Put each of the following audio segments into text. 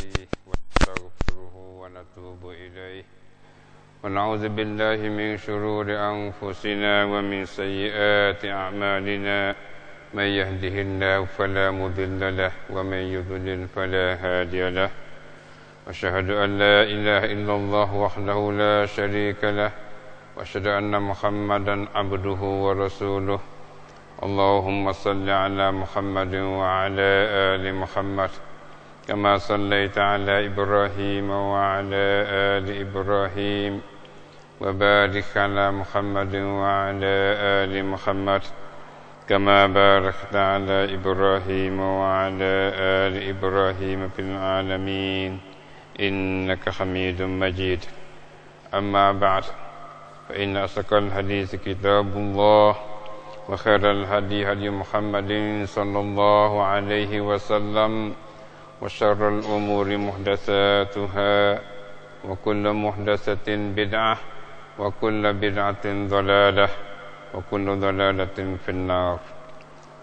ونستهديه ونستغفره ونتوب إليه ونعوذ بالله من شرور أنفسنا ومن سيئات أعمالنا من يهده الله فلا مضل له ومن يضلل فلا هادي له وأشهد أن لا إله إلا الله وحده لا شريك له وأشهد أن محمدا عبده ورسوله اللهم صل على محمد وعلى آل محمد كما صليت على إبراهيم وعلى آل إبراهيم وبارك على محمد وعلى آل محمد كما باركت على إبراهيم وعلى آل إبراهيم في العالمين إنك حميد مجيد أما بعد فإن أصدق الحديث كتاب الله وخير الهدي هدي محمد صلى الله عليه وسلم وشر الأمور محدثاتها وكل محدثة بدعة وكل بدعة ضلالة وكل ضلالة في النار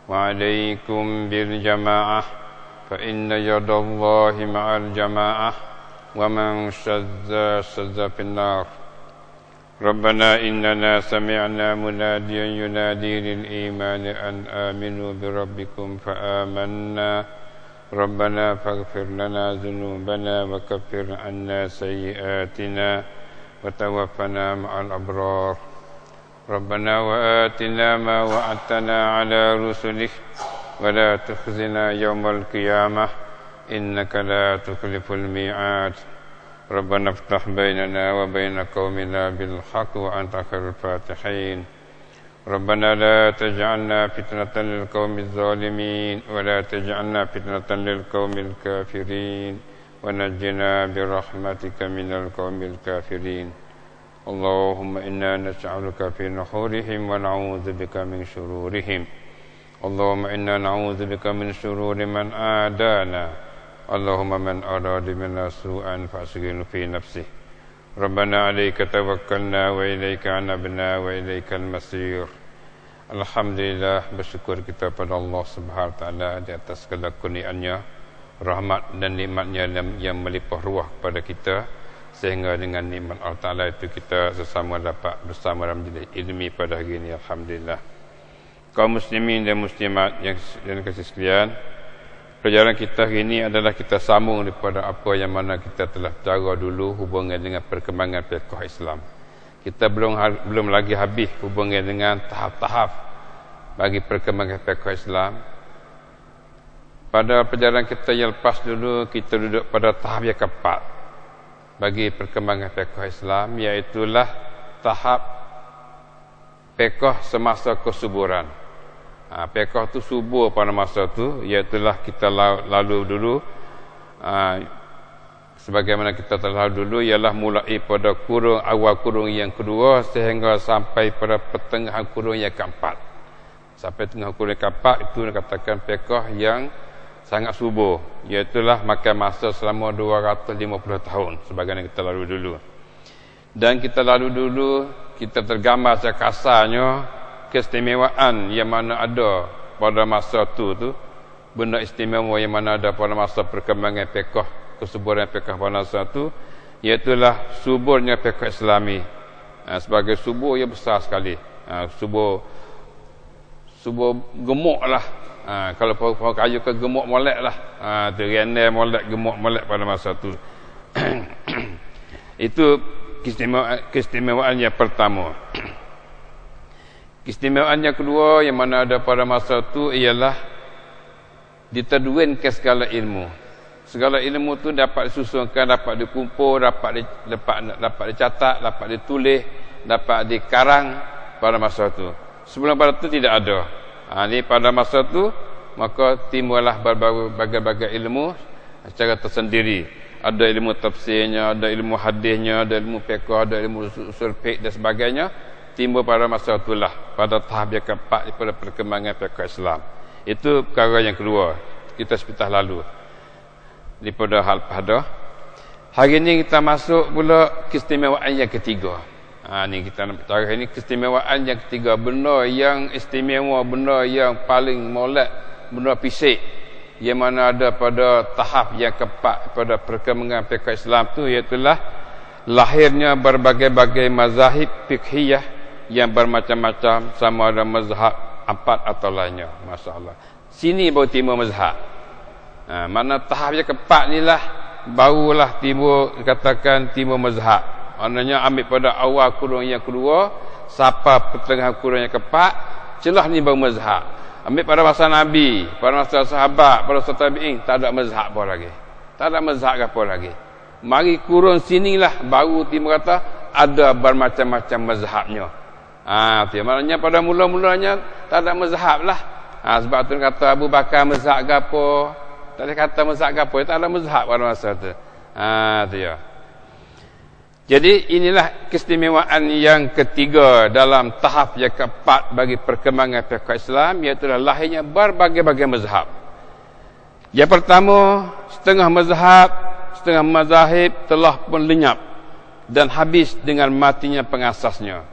وعليكم بالجماعة فإن يد الله مع الجماعة ومن شذ في النار ربنا إننا سمعنا مناديا ينادي للإيمان أن آمنوا بربكم فآمنا ربنا فاغفر لنا ذنوبنا وكفر عنا سيئاتنا وتوفنا مع الأبرار ربنا وآتنا ما وعدتنا على رسلك ولا تخزنا يوم القيامة إنك لا تخلف الميعاد ربنا افتح بيننا وبين قومنا بالحق وأنت خير الفاتحين ربنا لا تجعلنا فتنة للقوم الظالمين ولا تجعلنا فتنة للقوم الكافرين ونجنا برحمتك من القوم الكافرين اللهم إنا نسألك في نحورهم ونعوذ بك من شرورهم اللهم إنا نعوذ بك من شرور من عادانا اللهم من أراد منا سوءا فأسجنه في نفسه ربنا عليك توكلنا وإليك عنبنا وإليك المصير Alhamdulillah, bersyukur kita pada Allah Subhanahu Wa Taala di atas segala kurniaannya, rahmat dan nikmatnya yang melimpah ruah kepada kita, sehingga dengan nikmat Allah Taala itu kita sesama dapat bersama dalam majlis ilmi pada hari ini. Alhamdulillah. Kaum muslimin dan muslimat yang kasih sekalian, pelajaran kita hari ini adalah kita sambung daripada apa yang mana kita telah bicara dulu hubungan dengan perkembangan fiqh Islam. Kita belum lagi habis hubungan dengan tahap-tahap bagi perkembangan fiqh Islam. Pada pelajaran kita yang lepas dulu, kita duduk pada tahap yang keempat bagi perkembangan fiqh Islam, iaitulah tahap fiqh semasa kesuburan. Fiqh tu subur pada masa tu, iaitulah kita lalu dulu sebagaimana kita telah dulu, ialah mulai pada kurung awal kurung yang kedua sehingga sampai pada pertengahan kurung yang keempat. Sampai tengah kurung yang keempat itu dikatakan fiqh yang sangat subur, iaitulah makan masa selama 250 tahun sebagaimana kita lalu dulu. Dan kita lalu dulu, kita tergambar secara kasarnya keistimewaan yang mana ada pada masa tu benda istimewa yang mana ada pada masa perkembangan fiqh, kesuburan fiqh pada masa tu, iaitulah suburnya fiqh Islami. Sebagai subur yang besar sekali, subur gemuk lah. Kalau orang kayu ke gemuk molek lah, terendam molek, gemuk molek pada masa tu. Itu keistimewaan yang pertama. Keistimewaan yang kedua yang mana ada pada masa tu ialah diteduinkan segala ilmu. Segala ilmu tu dapat disusunkan, dapat dikumpul, dapat dicatat, dapat ditulis, dapat dikarang pada masa tu. Sebelum pada tu tidak ada. Ni pada masa tu maka timbullah berbagai-bagai ilmu secara tersendiri. Ada ilmu tafsirnya, ada ilmu hadisnya, ada ilmu fiqh, ada ilmu usul fiqh dan sebagainya. Timbul pada masa itulah, pada tahap yang keempat daripada perkembangan fiqh Islam. Itu perkara yang kedua, kita sepatah lalu daripada hal pada. Hari ini kita masuk pula keistimewaan yang ketiga. Ni kita nak bicara ini keistimewaan yang ketiga, benda yang istimewa, benda yang paling molek, benda fisik yang mana ada pada tahap yang keempat pada perkembangan fiqh Islam tu, iaitulah lahirnya berbagai-bagai mazahib fiqhiyah yang bermacam-macam, sama ada mazhab 4 atau lainnya. Masya-Allah. Sini baru timbul mazhab. Mana tahap yang keempat ni lah barulah timbul, katakan timbul mazhab. Maknanya ambil pada awal kurun yang kedua sampai pertengahan kurun yang keempat, celah ni baru mazhab. Ambil pada masa Nabi, pada masa sahabat, pada masa tabi'in, tak ada mazhab apa lagi. Tak ada mazhab apa lagi. Mari kurun sinilah baru timbul kata ada bermacam-macam mazhabnya. Maknanya pada mula-mulanya tak ada mazhab lah. Sebab tu kata Abu Bakar mazhab ke apa? Tak ada kata mazhab ke apa, tak ada mazhab pada masa tu. Ya. Jadi inilah keistimewaan yang ketiga dalam tahap yang keempat bagi perkembangan fiqh Islam, iaitu lahirnya berbagai-bagai mazhab. Yang pertama, setengah mazahib telah pun lenyap dan habis dengan matinya pengasasnya.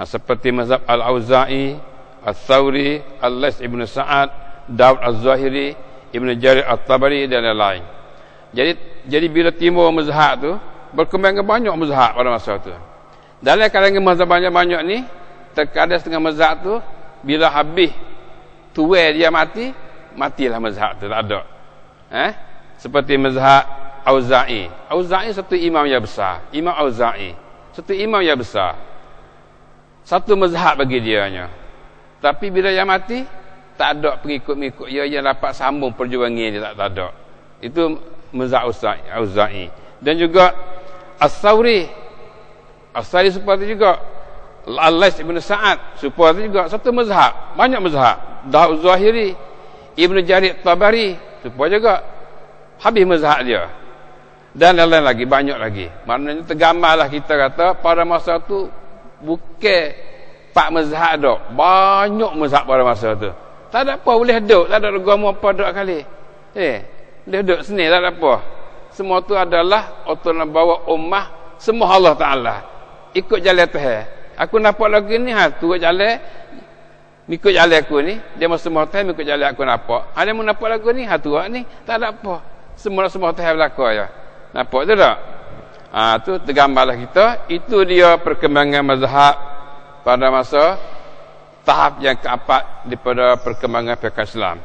Seperti mazhab Al-Auza'i, Al-Thawri, Al-Laits ibn Sa'ad, Daud Al-Zahiri, Ibn Jarir At-Tabari dan lain-lain. Jadi bila timbul mazhab tu, berkembang banyak mazhab pada masa tu. Dalam kalangan mazhab banyak-banyak ni, terkadang setengah mazhab tu bila habis tuai dia matilah mazhab tu, tak ada. Seperti mazhab Auza'i. Auza'i satu imam yang besar, Imam Auza'i. Satu imam yang besar. Satu mazhab bagi dianya. Tapi bila dia mati, tak ada pengikut-pengikut dia yang dapat sambung perjuangan dia, tak ada. Itu mazhab Auza'i. Dan juga As-Thawri seperti juga Al-Laits ibn Sa'ad seperti juga satu mazhab, banyak mazhab. Daud Zahiri, Ibn Jarir Tabari seperti juga habis mazhab dia. Dan lain-lain lagi, banyak lagi. Maknanya tergambarlah kita kata pada masa tu bukan 4 mazhab dak, banyak mazhab pada masa tu. Tak ada apa boleh duduk, tak ada agama apa dak kali. Boleh duduk sini tak ada apa. Semua tu adalah otonom bawa ummah semua Allah Ta'ala. Ikut jalan Tuhan. Aku nampak lagu ni, turut jalan, ikut jalan aku ni. Dia mau semua Tuhan, ikut jalan aku nampak. Dia mau nampak lagu ni, turut ni, tak ada apa. Semua Tuhan berlaku ya. Nampak tu tak? Tu tergambarlah kita. Itu dia perkembangan mazhab pada masa tahap yang keempat daripada perkembangan fiqh Islam.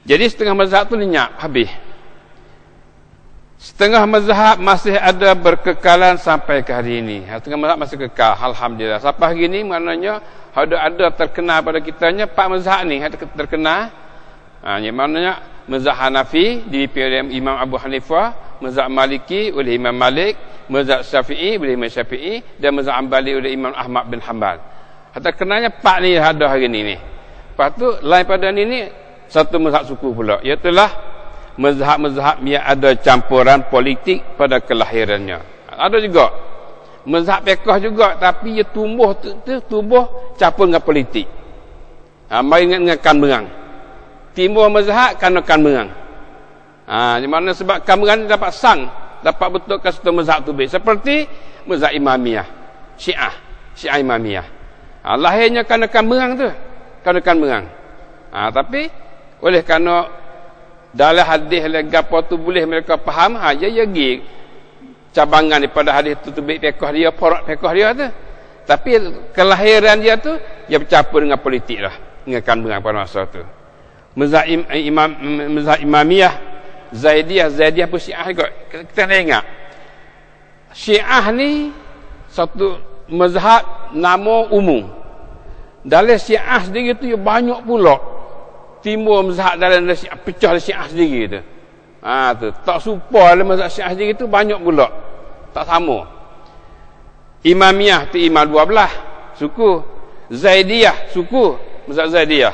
Jadi setengah mazhab tu lenyap, habis. Setengah mazhab masih ada berkekalan sampai ke hari ini. Setengah mazhab masih kekal, alhamdulillah. Sampai hari ini maknanya ada terkenal pada kitanya 4 mazhab ni terkenal. Yang maknanya mazhab Hanafi dipimpin oleh Imam Abu Hanifah, mazhab Maliki oleh Imam Malik, mazhab Syafi'i oleh Imam Syafi'i, dan mazhab Hanbali oleh Imam Ahmad bin Hanbal. Terkenalnya 4 ni ada hari ini. Lepas tu lain pada ni satu mazhab suku pula, iaitu mazhab-mazhab yang ada campuran politik pada kelahirannya. Ada juga mazhab fiqh juga, tapi ia tumbuh campur dengan politik. Mari dengan kamberang. Timbul mazhab kerana kamberang. Di mana sebab kamberang dapat dapat betulkan satu mazhab tu baik. Seperti mazhab Imamiyah, Syiah Imamiyah. Lahirnya kerana kamberang tu, tapi oleh kerana dalam hadis gapo tu boleh mereka faham, dia pergi cabangan daripada hadis tu baik fiqh dia, porak fiqh dia tu. Tapi kelahiran dia tu dia bercampur dengan politik lah, dengan kamberang pada masa tu. Mazhab Imamiyah, Zaidiyah pun Syiah juga. Kita ingat Syiah ni satu mazhab nama umum. Dalam Syiah sendiri tu banyak pula timbul mazhab dalam Syiah, pecah Syiah sendiri tu. Tu tak serupa dalam mazhab Syiah sendiri tu banyak pula. Tak sama. Imamiyah tu imam 12 suku. Zaidiyah suku, mazhab Zaidiyah.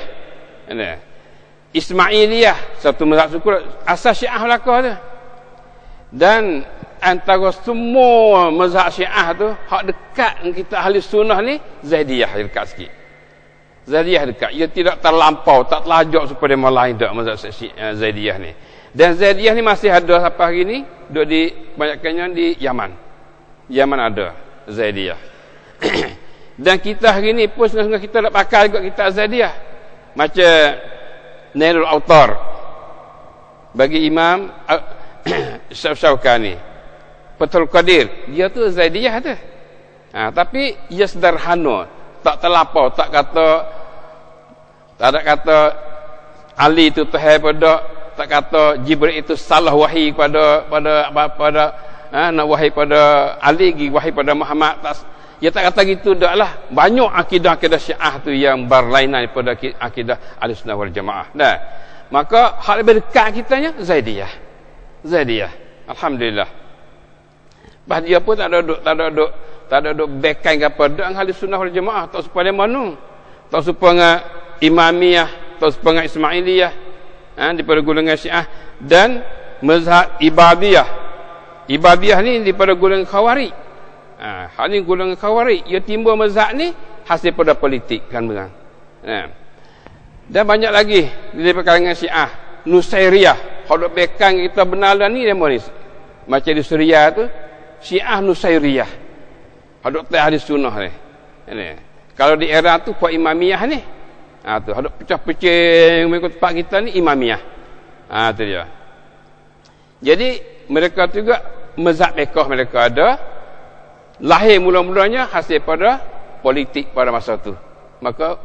Ismailiyah satu mazhab suku asal Syiah belaka tu. Dan antara semua mazhab Syiah tu hak dekat dengan kita ahli sunnah ni Zaidiyah dekat sikit. Zaidiyah dekat. Ia tidak terlampau, tak terlajak supaya yang lain tak mazhab Zaidiyah ni. Dan Zaidiyah ni masih ada sampai hari ni, duduk di banyaknya di Yaman. Yaman ada Zaidiyah. Dan kita hari ni pun setengah kita nak pakai juga kita Zaidiyah. Macam Nailul Autar bagi Imam Syaukani. Fathul Qadir dia tu Zaidiyah tu. Tapi ia sederhana, tak terlapau, tak ada kata Ali itu Tuhan pada, tak kata Jibril itu salah wahyi pada nak wahyi pada Ali, wahyi pada Muhammad. Dia tak kata gitu dah lah. Banyak akidah-akidah Syiah tu yang berlainan daripada akidah Ahlussunnah wal Jamaah. Nah, maka hal lebih dekat kitanya Zaidiyah. Alhamdulillah. Bah dia pun tak ada duk backing kepada Ahlussunnah wal Jamaah, tak supaya mana. Tak supaya Imamiyah, tak supaya Ismailiyah, daripada golongan Syiah, dan mazhab Ibadiyah. Ibadiyah ni daripada golongan Khawarij. Hal ni golongan Khawarij, ia timbul mazhab ni hasil pada politik kan bang. Dan banyak lagi daripada kalangan Syiah, Nusairiyah. Kalau bekang kita benaran ni demo ni. Macam di Suriah tu, Syiah Nusairiyah. Hadap teh ahli sunnah ni. Kalau di era tu puak Imamiyah ni. Tu hadap pecah-pecah mengikut tempat kita ni Imamiyah. Tu dia. Jadi mereka juga mazhab mereka ada lahir mula-mulanya hasil pada politik pada masa tu. Maka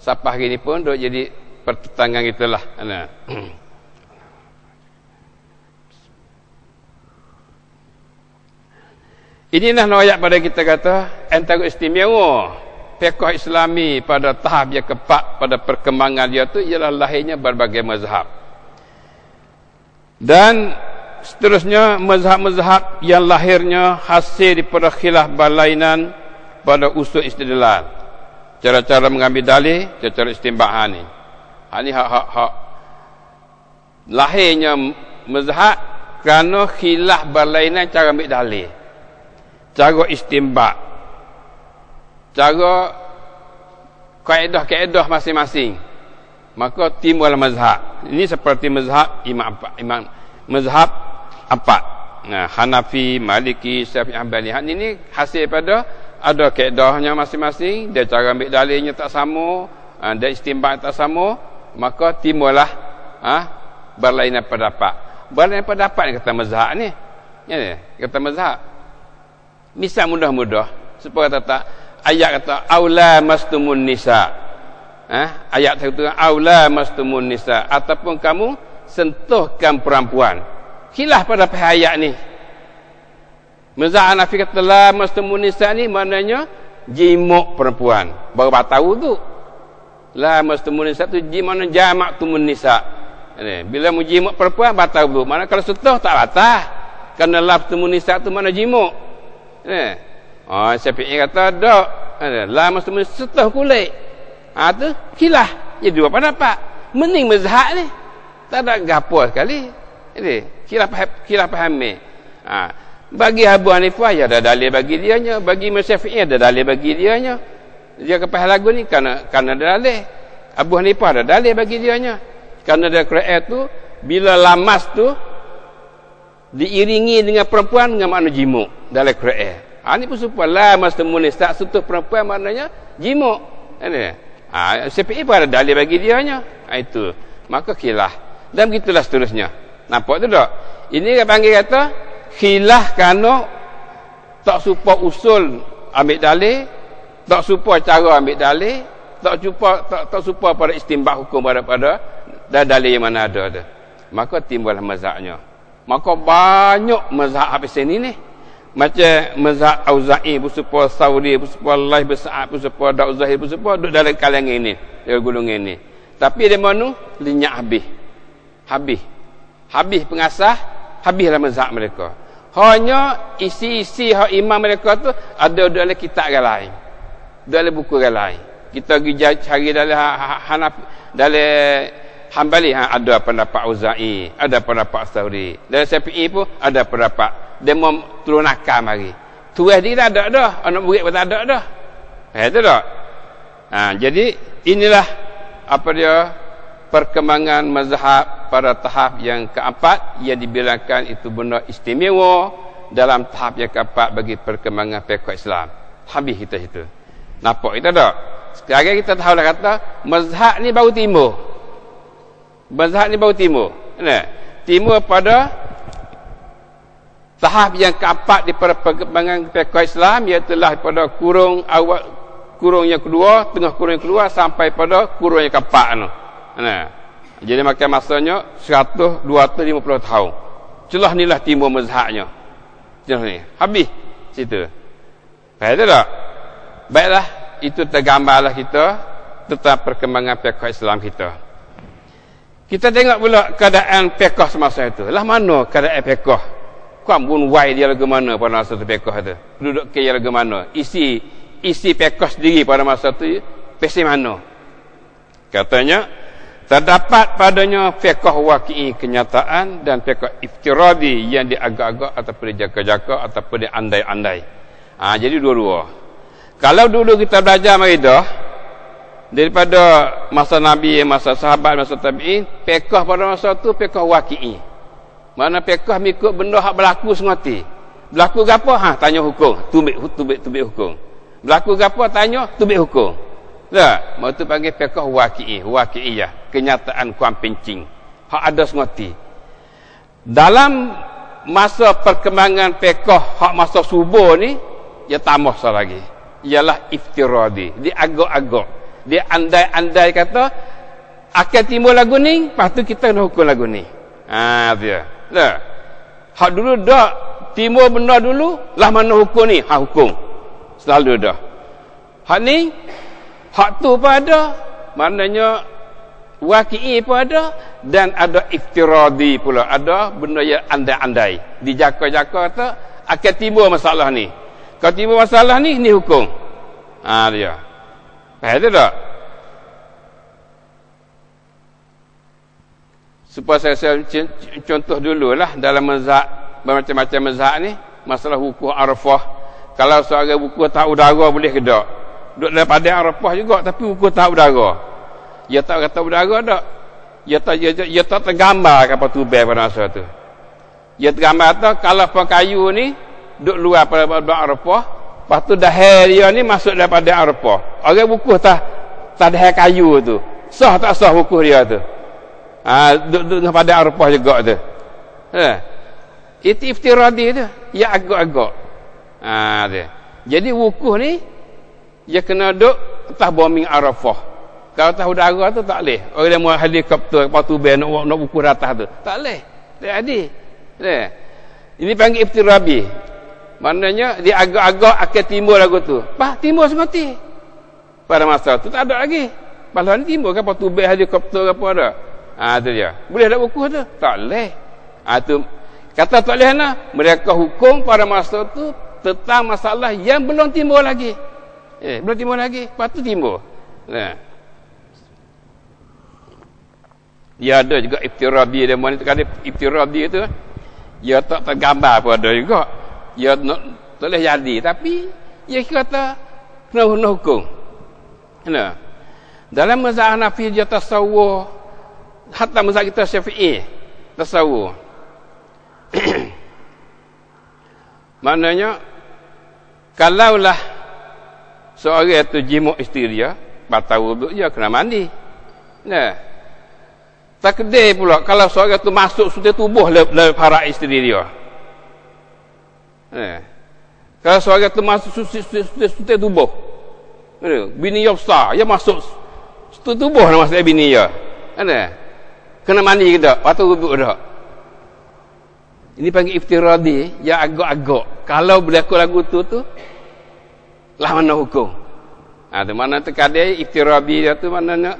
sampai hari ni pun duk jadi pertentangan gitulah. Inilah ayat pada kita kata antara istimewa fiqh Islami pada tahap yang keempat pada perkembangan dia tu ialah lahirnya berbagai mazhab. Dan seterusnya mazhab-mazhab yang lahirnya hasil daripada khilaf berlainan pada usul istidlal. Cara-cara mengambil dalih, cara-cara istinbah ni. Ini hak lahirnya mazhab kerana khilaf berlainan cara ambil dalih, cara istinbah, cara kaedah-kaedah masing-masing. Maka timbul mazhab. Ini seperti mazhab imam mazhab empat. Hanafi, Maliki, Syafi'i, Hanbali. Ini hasil pada ada kaedahnya masing-masing, dia cara ambil dalilnya tak sama, dia istinbah tak sama, maka timbullah berlainan pendapat. Berlainan pendapat ni kata mazhab ni. Ya, kata mazhab. Misal mudah-mudah supaya tak ayat kata aula mastumun nisa. Ayat itu aula mastumun nisa, ataupun kamu sentuhkan perempuan. Khilaf pada ayat ni. Mazhab Hanafi kata la mastumun nisa ni maknanya jimuk perempuan. Baru tahu tu. La mastumun nisa tu mana jamak tumun nisa. Bila mu jimuk perempuan batal tu. Mana kalau sentuh tak batal. Kerana la mastumun nisa tu mana jimuk. Syafi'i kata tak. La mastumun nisa sentuh kulit. Tu khilaf. Jadi dua pendapat. Mending mazhab ni. Tak ada gapo sekali. Khilaf faham. Bagi Abu Hanifah ya ada dalil bagi dianya, bagi Imam Syafi'i ada dalil bagi dianya. Dia kepah lagu ni kerana ada dalil. Abu Hanifah ada dalil bagi dianya. Kerana dia Quran tu bila lamas tu diiringi dengan perempuan dengan makna jimuk dalam Quran. Ini pun supaya lamas temunis tak sentuh perempuan maknanya jimuk. Syafi'i pun ada dalil bagi dianya. Itu. Maka khilaf. Dan begitulah seterusnya. Nampak tu tak? Ini dia panggil kata khilaf kerana tak supa usul ambil dalil, tak supa cara ambil dalil, tak supa pada istinbah hukum pada dalil yang mana ada. Maka timbullah mazhabnya. Maka banyak mazhab habis ini ni. Macam mazhab Auza'i, bersupa Sauri, bersupa Laih Besa'ad, bersupa Daud Zahir, bersupa duduk dalam kalangan ini, dalam golongan ini. Tapi dia mana? Linyak habis pengasah, habislah mazhab mereka. Hanya isi-isi hak imam mereka tu ada dalam kitab lain, dalam buku lain. Kita pergi cari dalam Hanafi, dalam Hanbali ada pendapat Auza'i, ada pendapat Sauri. Dalam Syafi'i pun ada pendapat. Dia mau turun akal mari. Tuas dia tak ada dah, anak murid pun tak ada dah. Itu tak? Jadi inilah apa dia perkembangan mazhab pada tahap yang keempat yang dibilangkan itu benda istimewa dalam tahap yang keempat bagi perkembangan fiqh Islam. Habis kita situ. Nampak kita tak? Sekarang kita tahu lah kata mazhab ni baru timbul. Mazhab ni baru timbul. Timbul pada tahap yang keempat di perkembangan fiqh Islam, iaitu pada kurung awal, kurung yang kedua, tengah kurung yang kedua sampai pada kurung yang keempat tu. Jadi makan masanya 100 250 tahun. Celah inilah timbul mazhabnya. Celah ni. Habis situ. Faham tak? Baiklah, itu tergambarlah kita tentang perkembangan fiqh Islam kita. Kita tengok pula keadaan fiqh semasa itu. Lah mana keadaan fiqh? Kuam bun wai dia lagu mana pada masa tu fiqh tu? Penduduk ke lagu mana? Isi fiqh sendiri pada masa tu pesi mana? Katanya terdapat padanya fiqh waqi'i kenyataan dan fiqh iftiradi yang diagak-agak ataupun dijaka-jaka ataupun diandai-andai. Jadi dua-dua. Kalau dulu kita belajar maidah daripada masa Nabi, masa sahabat, masa tabi'in, fiqh pada masa tu fiqh waqi'i. Mana fiqh mengikut benda hak berlaku semati. Berlaku gapo? Tanya hukum. Tubik hukum. Berlaku gapo? Tanya tubik hukum. Tak, mau tu panggil fiqh waqi'i, waqi'iyah, kenyataan kuam pencing. Hak ada semati. Dalam masa perkembangan fiqh hak masa subuh ni, dia tambah satu lagi. Ialah iftiradi, dia agak-agak. Dia andai-andai kata akan timbul lagu ni, lepas tu kita nak hukum lagu ni. Dia. Dah. Hak dulu dah timbul benda dulu, lah mana hukum ni? Hukum. Selalu dah. Hak ni, hak tu pun ada, maknanya waqi'i pun ada, dan ada iftiradi pula, ada benda yang andai-andai. Dijaka-jaka kata akan timbul masalah ni. Kalau timbul masalah ni hukum. Dia. Faham tak? Supaya saya contoh dululah dalam mazhab, bermacam-macam mazhab ni, masalah wukuf Arafah. Kalau seorang wukuf tak udara boleh ke tak? Duduk dalam padang Arafah juga tapi wukuf tak udara. Dia tak kata udara tak. Dia tak tergambar kapal tubai pada masa tu. Dia tergambar tu kalau pun kayu ni duduk luar pada Arafah, lepas tu dahar dia ni masuk dalam padang Arafah. Orang wukuf tak dahar kayu tu. Sah tak sah wukuf dia tu? Duduk pada Arafah juga tu. Itu iftiradi tu. Ya agak-agak. Dia. Jadi wukuf ni dia kena duduk atas bombing Arafah. Kalau atas udara tu tak boleh. Orang dia mau helikopter kapal tubai nak wukuf atas tu. Tak boleh. Tak ada. Ini panggil iftiradi. Maknanya dia agak-agak akan timbul lagu tu. Timbul semati. Pada masa tu tak ada lagi. Pahlawan ni timbul kapal tubai helikopter apa ada. Tu dia. Boleh tak wukuf tu? Tak boleh. Tu kata tak boleh mereka hukum pada masa tu tentang masalah yang belum timbul lagi. Belum timbul lagi. Lepas tu timbul. Dia ada juga iftiradi dia mana kali iftiradi tu dia tak tergambar pun ada juga. Dia tak boleh jadi tapi dia kata kena hukum. Dalam mazhab Hanafi dia tasawwur, hatta mazhab kita Syafi'i tasawwur. Maknanya kalaulah seorang itu jimuk isteri dia, batal wuduk dia kena mandi. Takdir pula kalau seorang itu masuk sudah tubuh le para isteri dia. Kalau seorang itu masuk sudah tubuh. Bini dia besar, dia masuk tubuh nama saya bini dia. Kena mandi ke tak? Patut wuduk tak? Ini panggil iftiradi, ya agak-agak. Kalau berlaku lagu tu lah mana hukum? Di mana terkadang iftiradi dia tu maknanya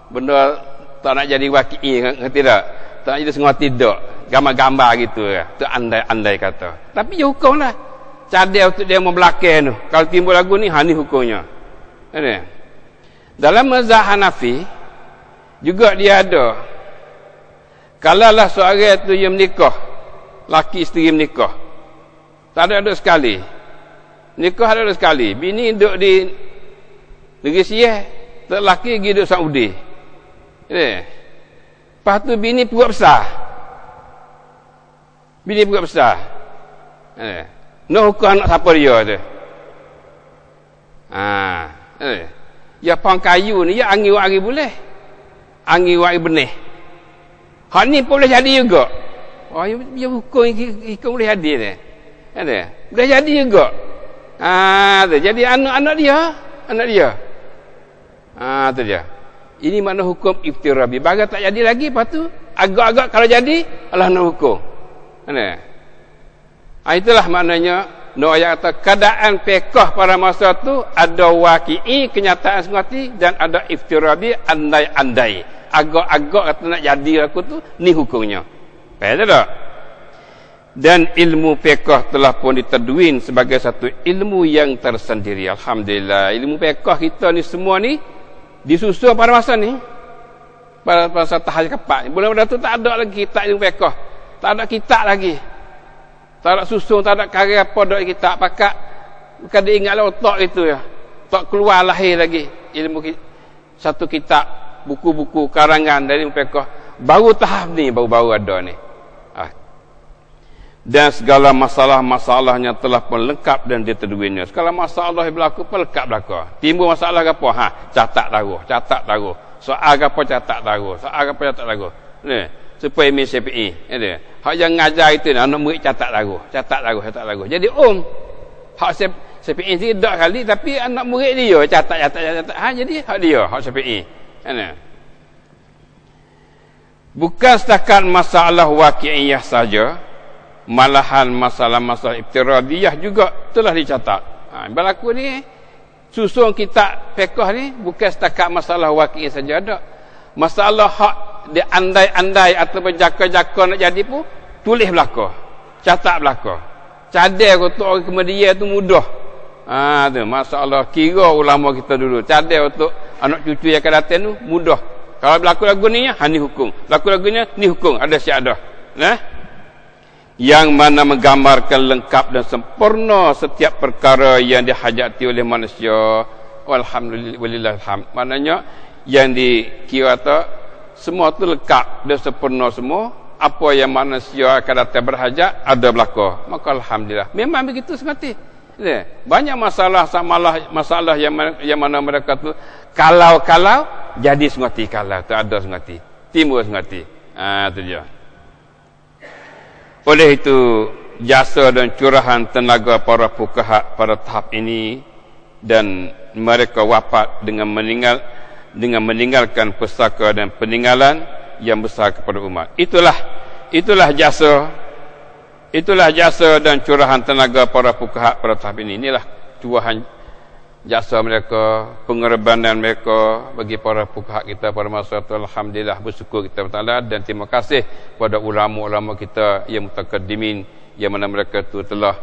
benda tak nak jadi waqi'i, ngerti tak? Tak nak jadi semua tidak. Gambar-gambar gitu ya. Tu andai-andai kata. Tapi dia hukum lah. Cadel untuk dia mau belakang tu. Kalau timbul lagu ni, ni hukumnya. Dalam mazhab Hanafi juga dia ada. Kalaulah seorang tu yang menikah, laki isteri menikah, tak ada sekali. Nikah ada sekali. Bini duduk di negeri Siah, lelaki pergi duduk Saudi. Lepas tu bini perut besar. Bini perut besar. Nak hukum anak siapa dia tu? Ya pang kayu ni, ya angin boleh. angin wak benih. Hak ni pun boleh jadi juga. Oh, dia hukum ikut boleh jadi ni. Ada. Boleh jadi juga. Tu. Jadi anak dia. Tu dia. Ini makna hukum iftirabi. Bagai tak jadi lagi, lepas tu agak-agak kalau jadi Allah nak hukum. Itulah maknanya ayat kata keadaan fiqh pada masa tu ada waqi'i kenyataan semati dan ada iftirabi andai-andai. Agak-agak kata nak jadi aku tu ni hukumnya. Faham tak? Dan ilmu fiqh telah pun ditadwin sebagai satu ilmu yang tersendiri. Alhamdulillah, ilmu fiqh kita ni semua ni disusun pada masa ni. Pada masa tahajud keempat. Bulan-bulan tu tak ada lagi kitab ilmu fiqh. Tak ada kitab lagi. Tak ada susun, tak ada karya apa dak kitab pakat. Bukan dia ingatlah otak itu ya. Tak keluar lahir lagi ilmu satu kitab, buku-buku karangan dari ilmu fiqh. Baru tahap ni baru-baru ada ni. Dan segala masalah-masalahnya telah pun lengkap dan ditadwinnya. Segala masalah yang berlaku pun lengkap berlaku. Timbul masalah apa? Catat taruh. Soal apa catat taruh. Ni, supaya Imam Syafi'i, hak yang ngajar itu anak murid catat taruh. Jadi hak Syafi'i tidak kali tapi anak murid dia catat. Jadi hak dia, hak Syafi'i. Bukan setakat masalah waqi'iyah saja, malahan masalah-masalah iftiradiyah juga telah dicatat. Berlaku ni susun kitab fiqh ni bukan setakat masalah waqi'iyah saja ada. Masalah hak dia andai-andai atau berjaka-jaka nak jadi pun tulis belaka, catat belaka. Cadai untuk orang kemudian tu mudah. Tu masalah kira ulama kita dulu. Cadai untuk anak cucu yang akan datang tu mudah. Kalau berlaku lagu ni ni hukum. Berlaku lagunya ni hukum, ada syahadah. Yang mana menggambarkan lengkap dan sempurna setiap perkara yang dihajati oleh manusia. Walhamdulillah. Maknanya yang dikira tu semua tu lengkap dan sempurna semua. Apa yang manusia akan datang berhajat ada berlaku. Maka alhamdulillah. Memang begitu semati. Banyak masalah yang mana mereka tu kalau jadi semati, kalau tu ada semati, timbul semati. Tu dia. Oleh itu jasa dan curahan tenaga para fuqaha pada tahap ini dan mereka wafat dengan meninggalkan pusaka dan peninggalan yang besar kepada umat. Itulah jasa dan curahan tenaga para fuqaha pada tahap ini. Inilah curahan jasa mereka, pengorbanan mereka bagi para fuqaha kita pada masa itu. Alhamdulillah, bersyukur kita bertaala dan terima kasih kepada ulama-ulama kita yang mutaqaddimin yang mana mereka itu telah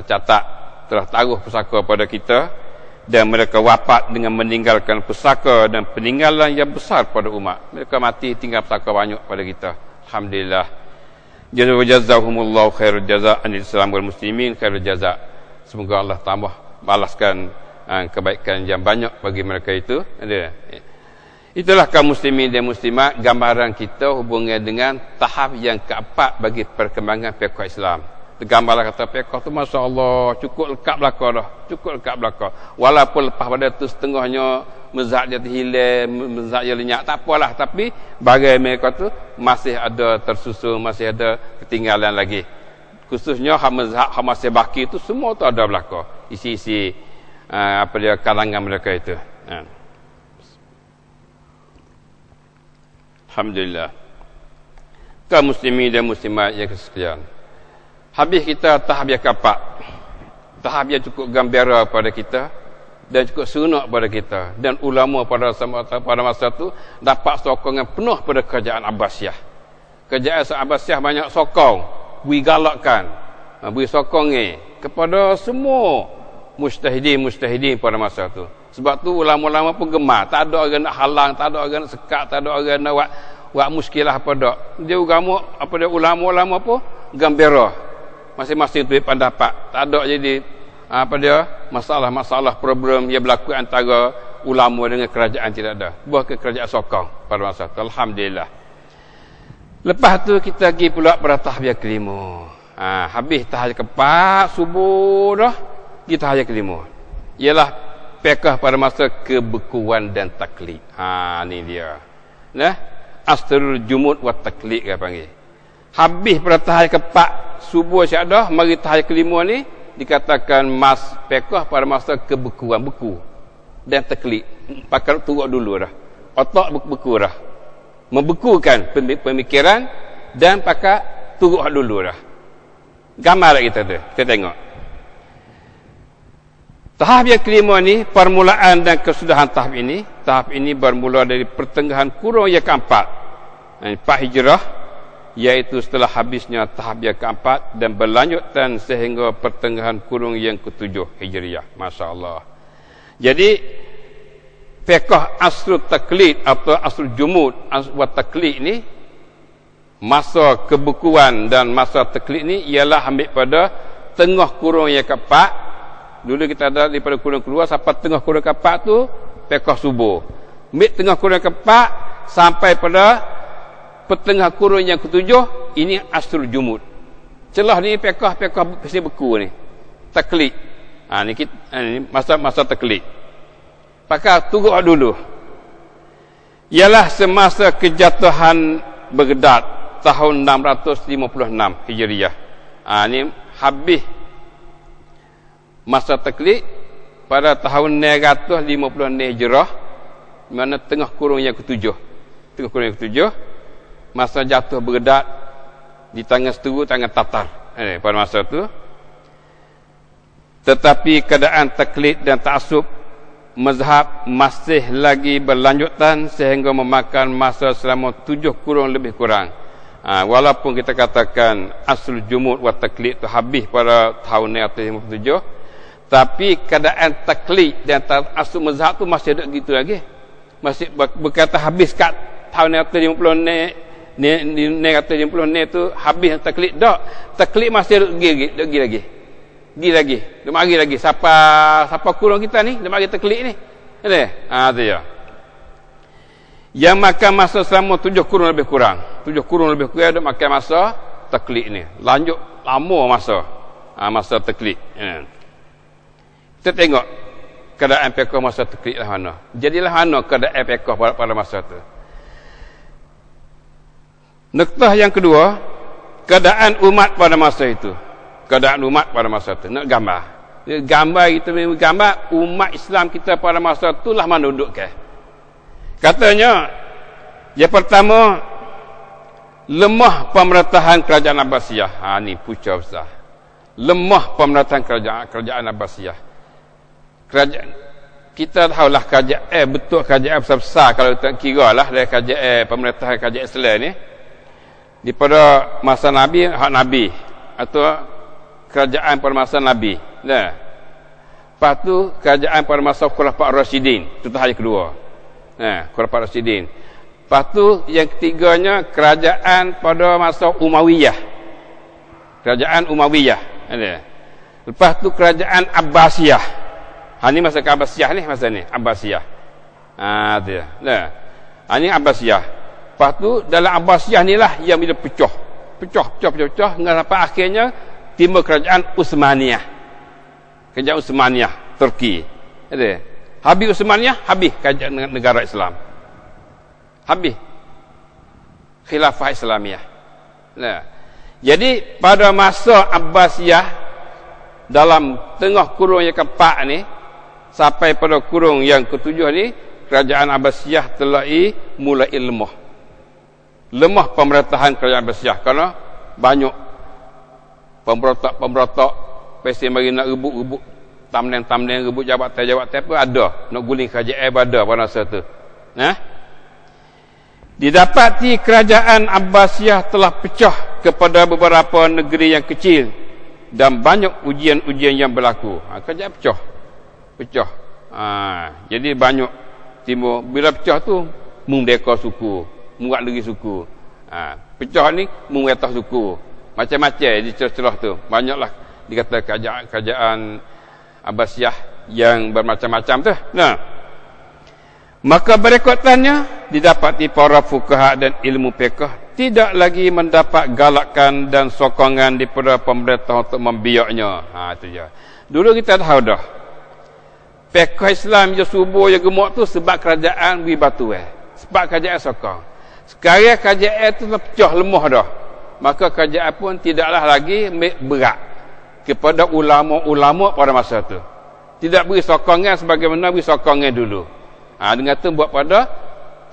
catat, telah taruh pusaka pada kita dan mereka wafat dengan meninggalkan pusaka dan peninggalan yang besar pada umat. Mereka mati tinggal pusaka banyak pada kita. Alhamdulillah. Jazakumullahu khairul jazaa anil Islam wal muslimin khairul jazaa. Semoga Allah tambah balaskan kebaikan yang banyak bagi mereka itu. Itulah kaum muslimin dan muslimat, gambaran kita hubungan dengan tahap yang keempat bagi perkembangan fiqh Islam. Tergambarlah kata fiqh tu masya-Allah cukup lengkap belaka dah, cukup lengkap belaka. Walaupun lepas pada tu setengahnya mazhab dia terhilang, mazhab dia lenyap, tak apalah, tapi bagai mereka tu masih ada tersusun, masih ada ketinggalan lagi. Khususnya mazhab masih baki tu semua tu ada belaka. Isi-isi apa dia kalangan mereka itu. Alhamdulillah. Kaum muslimin dan muslimat yang sekalian, habis kita tahap yang keempat. Tahap yang cukup gembira pada kita dan cukup seronok pada kita, dan ulama pada masa itu dapat sokongan penuh pada kerajaan Abbasiyah. Kerajaan Abbasiyah banyak sokong, beri galakkan, beri sokongan kepada semua mujtahidin pada masa itu. Sebab tu ulama-ulama pun gemar, tak ada orang nak halang, tak ada orang nak sekat, tak ada orang nak buat muskilah apa dak. Dia ulama-ulama pun gembira. Masing-masing tu pendapat. Tak ada jadi masalah-masalah problem yang berlaku antara ulama dengan kerajaan, tidak ada. Buah ke kerajaan sokong pada masa itu. Alhamdulillah. Lepas tu kita pergi pula pada tahap yang kelima. Habis tahap keempat, subuh dah, kita tahap yang kelima. Ialah fiqh pada masa kebekuan dan taklid. Ni dia. Nah, asrul jumud wa taklid dia panggil. Habis pada tahap keempat subuh syahadah, mari tahap kelima ni dikatakan fiqh pada masa kebekuan beku dan taklid. Pakai turut dulu dah. Otak beku dah. Membekukan pemikiran dan pakai turut dulu dah. Gambar kita tu. Kita tengok. Tahap yang kelima ni, permulaan dan kesudahan tahap ini. Tahap ini bermula dari pertengahan kurung yang keempat. 4 Hijrah, iaitu setelah habisnya tahap yang keempat dan berlanjutan sehingga pertengahan kurung yang ke-7 Hijriah. Masya Allah. Jadi, fiqh asrul taklid atau asrul jumud wa taklid ni, masa kebukuan dan masa taklid ni ialah ambil pada tengah kurung yang keempat. Dulu kita ada daripada kurung keluar sampai tengah kurung keempat tu fiqh subuh. Ambil tengah kurung keempat sampai pada pertengah kurung yang ke-7, ini asrul jumud. Celah ni fiqh mesti beku ni. Taklid. Ni masa taklid. Pakai turut dulu. Ialah semasa kejatuhan Baghdad tahun 656 Hijriah. Ni habis masa taklid pada tahun 950 Hijrah, mana tengah kurung yang ke-7. Tengah kurung yang ke-7 masa jatuh Baghdad di tangan seteru, tangan Tatar. Pada masa tu. Tetapi keadaan taklid dan ta'assub mazhab masih lagi berlanjutan sehingga memakan masa selama 7 kurung lebih kurang. Walaupun kita katakan asrul jumud wa taklid tu habis pada tahun 957, tapi keadaan taklid dan ta'assub mazhab tu masih ada gitu lagi. Masih berkata habis kat tahun 950 ni tu habis taklid dak. Taklid masih ada lagi. Dia mari lagi siapa kurung kita ni, dia mari taklid ni. Ada. Tu ya. Yang makan masa selama 7 kurung lebih kurang. 7 kurung lebih kurang dia makan masa taklid ni. Lanjut lama masa taklid. Kita tengok keadaan fiqh masa taklid lah mana. Jadilah mana keadaan fiqh pada masa tu. Nuktah yang kedua, keadaan umat pada masa itu. Keadaan umat pada masa itu. Nak gambar. Gambar kita memang gambar umat Islam kita pada masa itu lah mana duduk ke. Katanya, yang pertama, lemah pemerintahan kerajaan Abbasiyah. Ni pucuk besar. Lemah pemerintahan kerajaan Abbasiyah. Kita tahulah kerajaan, betul kerajaan besar-besar kalau kita kira lah dari kerajaan pemerintahan kerajaan Islam ni. Daripada masa Nabi, hak Nabi. Atau kerajaan pada masa Nabi. Nah. Lepas tu kerajaan pada masa Khulafa' Rasyidin. Itu tahap yang kedua. Khulafa' Rasyidin. Lepas tu yang ketiganya kerajaan pada masa Umayyah. Kerajaan Umayyah. Lepas tu kerajaan Abbasiyah. Ini masa Abbasiyah ni, masa ni Abbasiyah. Dia. Nah. Ini Abbasiyah. Lepas tu dalam Abbasiyah ni lah yang bila pecah hingga sampai akhirnya timbul kerajaan Utsmaniyah. Kerajaan Utsmaniyah Turki. Ada. Habis Utsmaniyah, habis kerajaan negara Islam. Habis Khilafah Islamiyah. Nah. Jadi pada masa Abbasiyah dalam tengah kurung yang keempat ni sampai pada kurung yang ke-7 ni, kerajaan Abbasiyah telah mulai lemah pemerintahan kerajaan Abbasiyah kerana banyak pemberontak pasti mari nak rebut tamnen rebut jabatan apa ada nak guling kerajaan ada pada masa tu. Didapati kerajaan Abbasiyah telah pecah kepada beberapa negeri yang kecil dan banyak ujian-ujian yang berlaku. Kerajaan pecah. Jadi banyak timbul bila pecah tu merdeka suku, muat lagi suku. Pecah ni memerintah suku. Macam-macam di celah-celah tu. Banyaklah dikata kerajaan Abbasiyah yang bermacam-macam tu. Maka berikutnya didapati para fuqaha dan ilmu fiqh tidak lagi mendapat galakan dan sokongan daripada pemerintah untuk membiaknya. Itu je. Dulu kita tahu dah. Fiqh Islam je subuh je gemuk tu sebab kerajaan beri batu Sebab kerajaan sokong. Sekarang kerajaan itu pecah lemah dah. Maka kerajaan pun tidaklah lagi berat kepada ulama-ulama pada masa itu. Tidak beri sokongan sebagaimana beri sokongan dulu. Dengan tu buat pada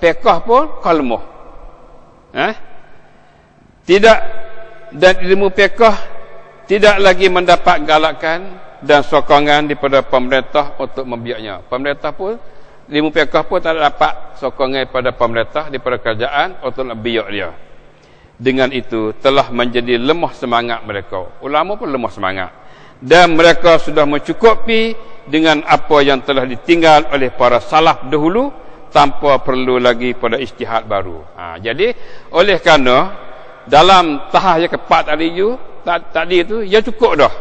fiqh pun lemah. Tidak, dan ilmu fiqh tidak lagi mendapat galakan dan sokongan daripada pemerintah untuk membiaknya. Pemerintah pun, ilmu fiqh pun tak dapat sokongan daripada pemerintah, daripada kerajaan untuk nak biak dia. Dengan itu telah menjadi lemah semangat mereka. Ulama pun lemah semangat. Dan mereka sudah mencukupi dengan apa yang telah ditinggal oleh para salaf dahulu tanpa perlu lagi pada ijtihad baru. Jadi oleh kerana dalam tahap yang keempat tadi itu ya cukup dah.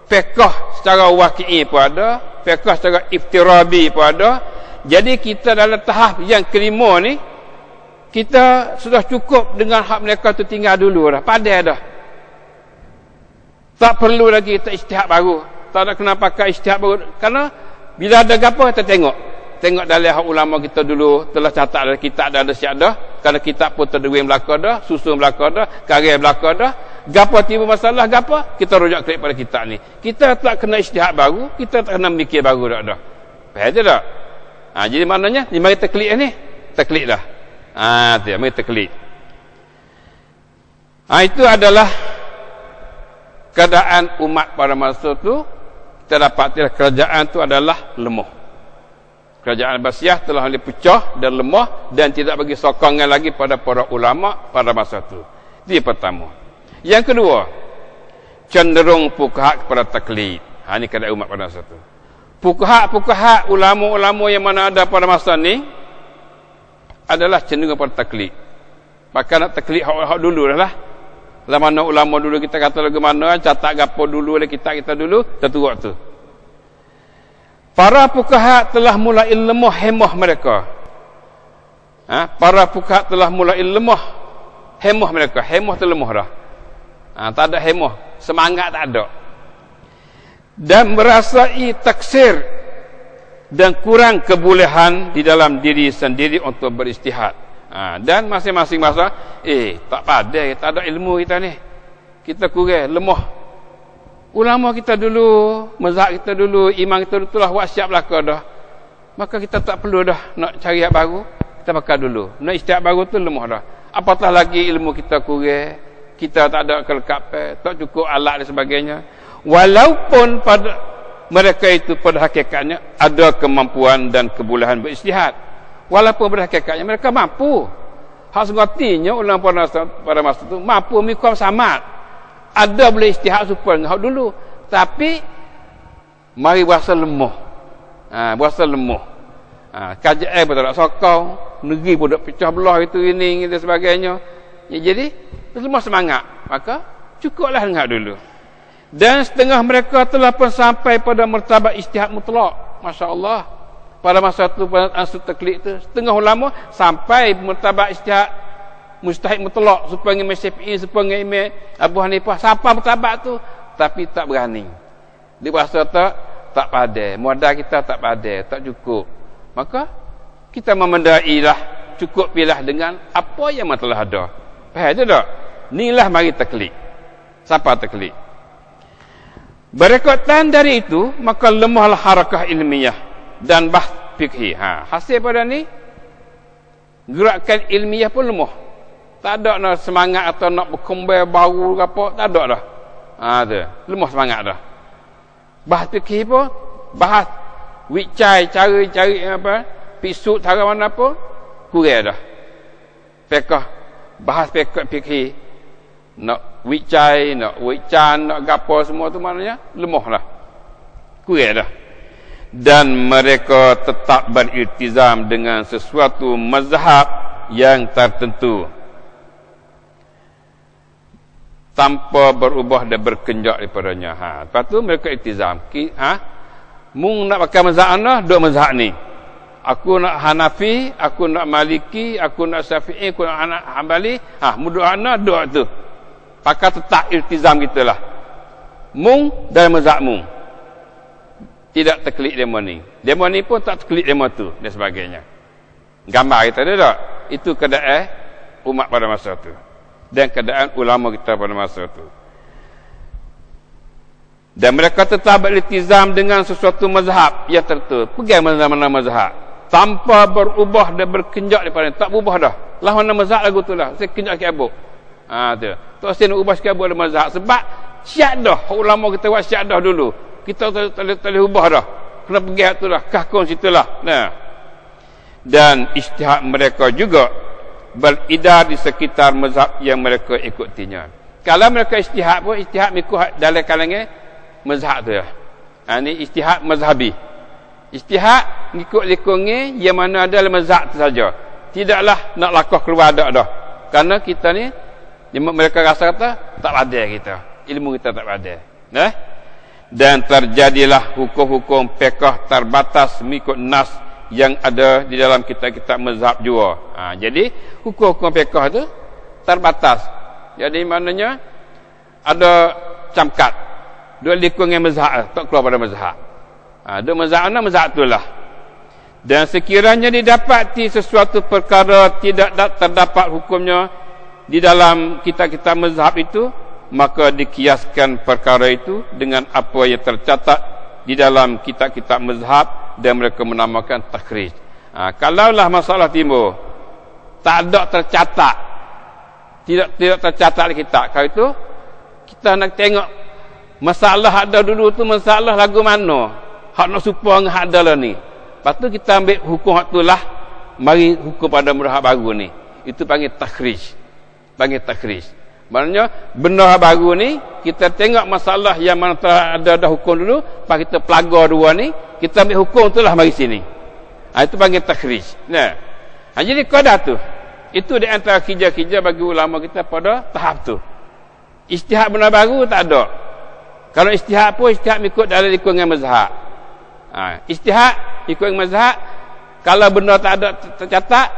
Fiqh secara waqi'i pun ada, fiqh secara iftirabi pun ada. Jadi kita dalam tahap yang kelima ni, kita sudah cukup dengan hak mereka tu tinggal dulu dah, padai dah. Tak perlu lagi kita ijtihad baru. Tak ada kena pakai ijtihad baru. Kerana bila ada gapo kita tengok dalam hak ulama kita dulu telah catat dalam kitab dah ada siap dah. Kerana kitab pun terdewing belaka dah, susun belaka dah, karya belaka dah. Gapo timbul masalah gapo, kita rujuk kepada kitab ni. Kita tak kena ijtihad baru, kita tak kena mikir baru dah. Faham je tak? Jadi maknanya ni mari taklid ni. Taklid dah. Mari taklid. Itu adalah keadaan umat pada masa tu. Kita dapat kerajaan tu adalah lemah. Kerajaan Abbasiyah telah dipecah dan lemah dan tidak bagi sokongan lagi pada para ulama pada masa itu. Itu yang pertama. Yang kedua, cenderung fuqaha kepada taklid. Ini keadaan umat pada masa itu. Fuqaha, ulama-ulama yang mana ada pada masa ni adalah cenderung pada taklid. Maka nak taklid hak dulu dah lah. Mana ulama dulu kita kata lagu mana, catat gapo dulu oleh kita dulu, terturut tu. Para fuqaha telah mulai lemah hemah mereka. Para fuqaha telah mulai lemah hemah mereka. Hemah tu lemah dah. Tak ada hemah, semangat tak ada. Dan merasai taksir dan kurang kebolehan di dalam diri sendiri untuk beristihad. Dan masing-masing masa tak pandai, tak ada ilmu kita ni, kita kurang, lemah. Ulama kita dulu, mazhab kita dulu, imam kita dulu telah buat siap belaka dah. Maka kita tak perlu dah nak cari yang baru, kita pakai dulu. Nak ijtihad baru tu lemah dah. Apatah lagi ilmu kita kurang, kita tak ada kelengkapan, tak cukup alat dan sebagainya. Walaupun pada mereka itu pada hakikatnya ada kemampuan dan kebolehan berijtihad. Walaupun pada hakikatnya mereka mampu. Hak sengatinya ulama pada masa itu mampu mikam samad. Ada boleh ijtihad supaya dengan hak dulu. Tapi mari berasa lemah. Berasa lemah. Kajian pun tak nak sokong, negeri pun dak pecah belah itu ini dan sebagainya. Jadi lemah semangat. Maka cukuplah dengan hak dulu. Dan setengah mereka telah pun sampai pada martabat ijtihad mutlak. Masya-Allah. Pada masa itu pada ansur taklid itu setengah ulama sampai martabat ijtihad mustahid mutlak supaya Imam Syafi'i, supaya Imam Abu Hanifah sampai martabat tu, tapi tak berani. Dia rasa tak pandai, modal kita tak pandai, tak cukup. Maka kita memendailah, cukupilah dengan apa yang telah ada. Faham je tak? Inilah mari taklid. Sampai taklid. Berikutan dari itu, maka lemahlah harakah ilmiah dan bahs fikih. Hasil pada ni gerakan ilmiah pun lemah. Tak ada nak semangat atau nak berkembang baru ke apa, tak ada dah. Tu lemah semangat dah. Bahas fikih pun, bahas wicai cari apa, pisut cara mana pun kurang dah. Fiqh, bahas fiqh fikih nak wicai, nak wican, nak gapo semua tu maknanya lemah dah. Kurang dah. Dan mereka tetap beriltizam dengan sesuatu mazhab yang tertentu tanpa berubah dan berkenjak daripadanya. Lepas tu mereka iltizam. Mung nak pakai mazhab ana, duk mazhab ni. Aku nak Hanafi, aku nak Maliki, aku nak Syafi'i, aku nak Hanbali. Muduk ana duk tu. Pakai tetap iltizam kita lah. Mung dan mazhab mung. Tidak terklik demo ni. Demo ni pun tak terklik demo tu dan sebagainya. Gambar kita ada tak? Itu keadaan umat pada masa itu. Dan keadaan ulama kita pada masa itu. Dan mereka tetap beriltizam dengan sesuatu mazhab yang tertentu. Pegang mana-mana mazhab. Tanpa berubah dan berkenjak daripada ini. Tak berubah dah. Lah mana mazhab lagu tu lah. Saya kenjak sikit abuk. Tu. Tak saya nak ubah sikit abuk ada mazhab. Sebab syiat dah. Ulama kita buat syiat dah dulu. Kita tak boleh ubah dah. Kena pegang tu lah. Kahkun situ lah. Nah. Dan ijtihad mereka juga beridar di sekitar mazhab yang mereka ikutinya. Kalau mereka ijtihad pun, ijtihad mengikut dalam kalangan mazhab tu lah. Ini ijtihad mazhabi. Ijtihad mengikut likungi yang mana ada dalam mazhab tu saja. Tidaklah nak lakah keluar dah. Kerana kita ni, mereka rasa kata, tak padai kita. Ilmu kita tak padai. Dan terjadilah hukum-hukum fiqh terbatas mengikut nas yang ada di dalam kitab-kitab mazhab jua. Jadi hukum-hukum fiqh itu terbatas. Jadi maknanya ada camkat. Dua likung yang mazhab, tak keluar pada mazhab. Dua mazhab mana mazhab itulah. Dan sekiranya didapati sesuatu perkara tidak terdapat hukumnya di dalam kitab-kitab mazhab itu, maka dikiaskan perkara itu dengan apa yang tercatat di dalam kitab-kitab mazhab dan mereka menamakan takhrij. Kalaulah masalah timbul tak ada tercatat, tidak tercatat di kitab, kalau itu kita nak tengok masalah ada dulu tu masalah lagu mana hak nak supaya dengan hak ada lah ni. Lepas tu kita ambil hukum hak tu lah, mari hukum pada mazhab baru ni. Itu panggil takhrij. Maknanya benda baru ni kita tengok masalah yang mana telah ada hukum dulu, lepas kita pelagar dua ni, kita ambil hukum tu lah mari sini. Itu panggil takhrij. Jadi qadar tu. Itu di antara kerja-kerja bagi ulama kita pada tahap tu. Ijtihad benda baru tak ada. Kalau ijtihad pun ijtihad ikut dalam lingkungan mazhab. Ijtihad ikut mazhab, kalau benda tak ada tercatat,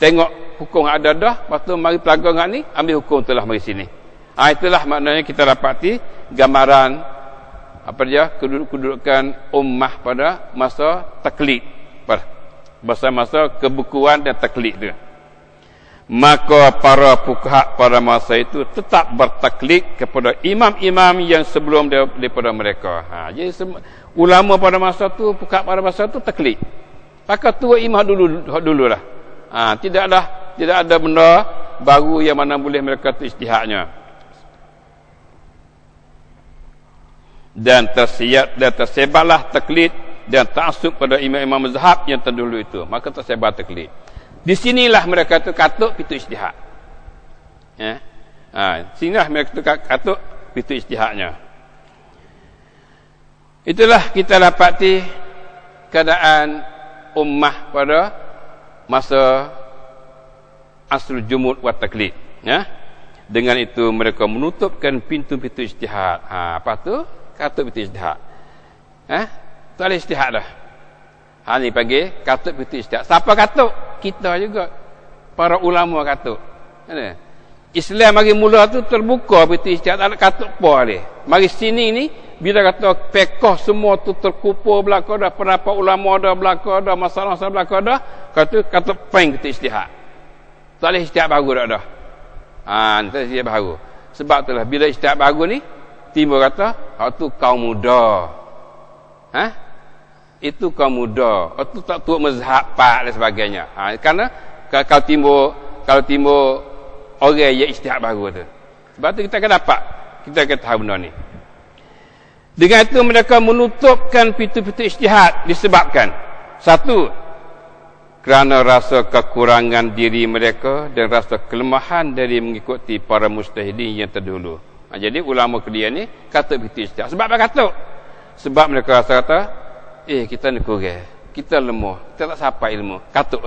tengok hukum ada dah, lepas tu mari pelagar dengan ni, ambil hukum tu lah mari sini. Itulah maknanya kita dapati gambaran apa dia kedudukan ummah pada masa taklid, masa kebukuan dan taklid tu. Maka para fuqaha pada masa itu tetap bertaklid kepada imam-imam yang sebelum daripada mereka. Jadi ulama pada masa tu, fuqaha pada masa tu taklid. Maka tu imam dululah. Tidak ada benda baru yang mana boleh mereka tu ijtihadnya. Dan tersebarlah taklid dan ta'assub pada imam-imam mazhab yang terdahulu itu. Maka tersebar taklid. Di sinilah mereka tu katuk pintu ijtihad. Sinilah mereka tu katuk pintu ijtihadnya. Itulah kita dapati keadaan ummah pada masa asrul jumud wa taklid. Dengan itu mereka menutupkan pintu-pintu ijtihad. Apa tu? Katuk pintu ijtihad. Tak boleh ijtihad dah. Ni panggil katuk pintu ijtihad. Siapa katuk? Kita juga. Para ulama katuk. Islam mari mula tu terbuka pintu ijtihad, tak ada katuk apa dia. Mari sini ni bila kata fiqh semua tu terkumpul belaka dah, pendapat ulama dah belaka dah, masalah-masalah belaka dah, kata peng pintu ijtihad. Tak boleh ijtihad baru dah. Tak ijtihad baru. Sebab itulah bila ijtihad baru ni timbul kata hak tu kaum muda. Itu kaum muda. Itu tak tuak mazhab pak dan sebagainya. Kerana kalau timbul orang yang ijtihad baru tu. Sebab tu kita akan dapat, kita akan tahu benda ni. Dengan itu mereka menutupkan pintu-pintu ijtihad disebabkan satu, kerana rasa kekurangan diri mereka dan rasa kelemahan dari mengikuti para mujtahidin yang terdahulu. Jadi ulama kemudian ni kata pintu ijtihad. Sebab apa kata? Sebab mereka rasa kata kita ni kurang, kita lemah, kita tak sampai ilmu. Katuk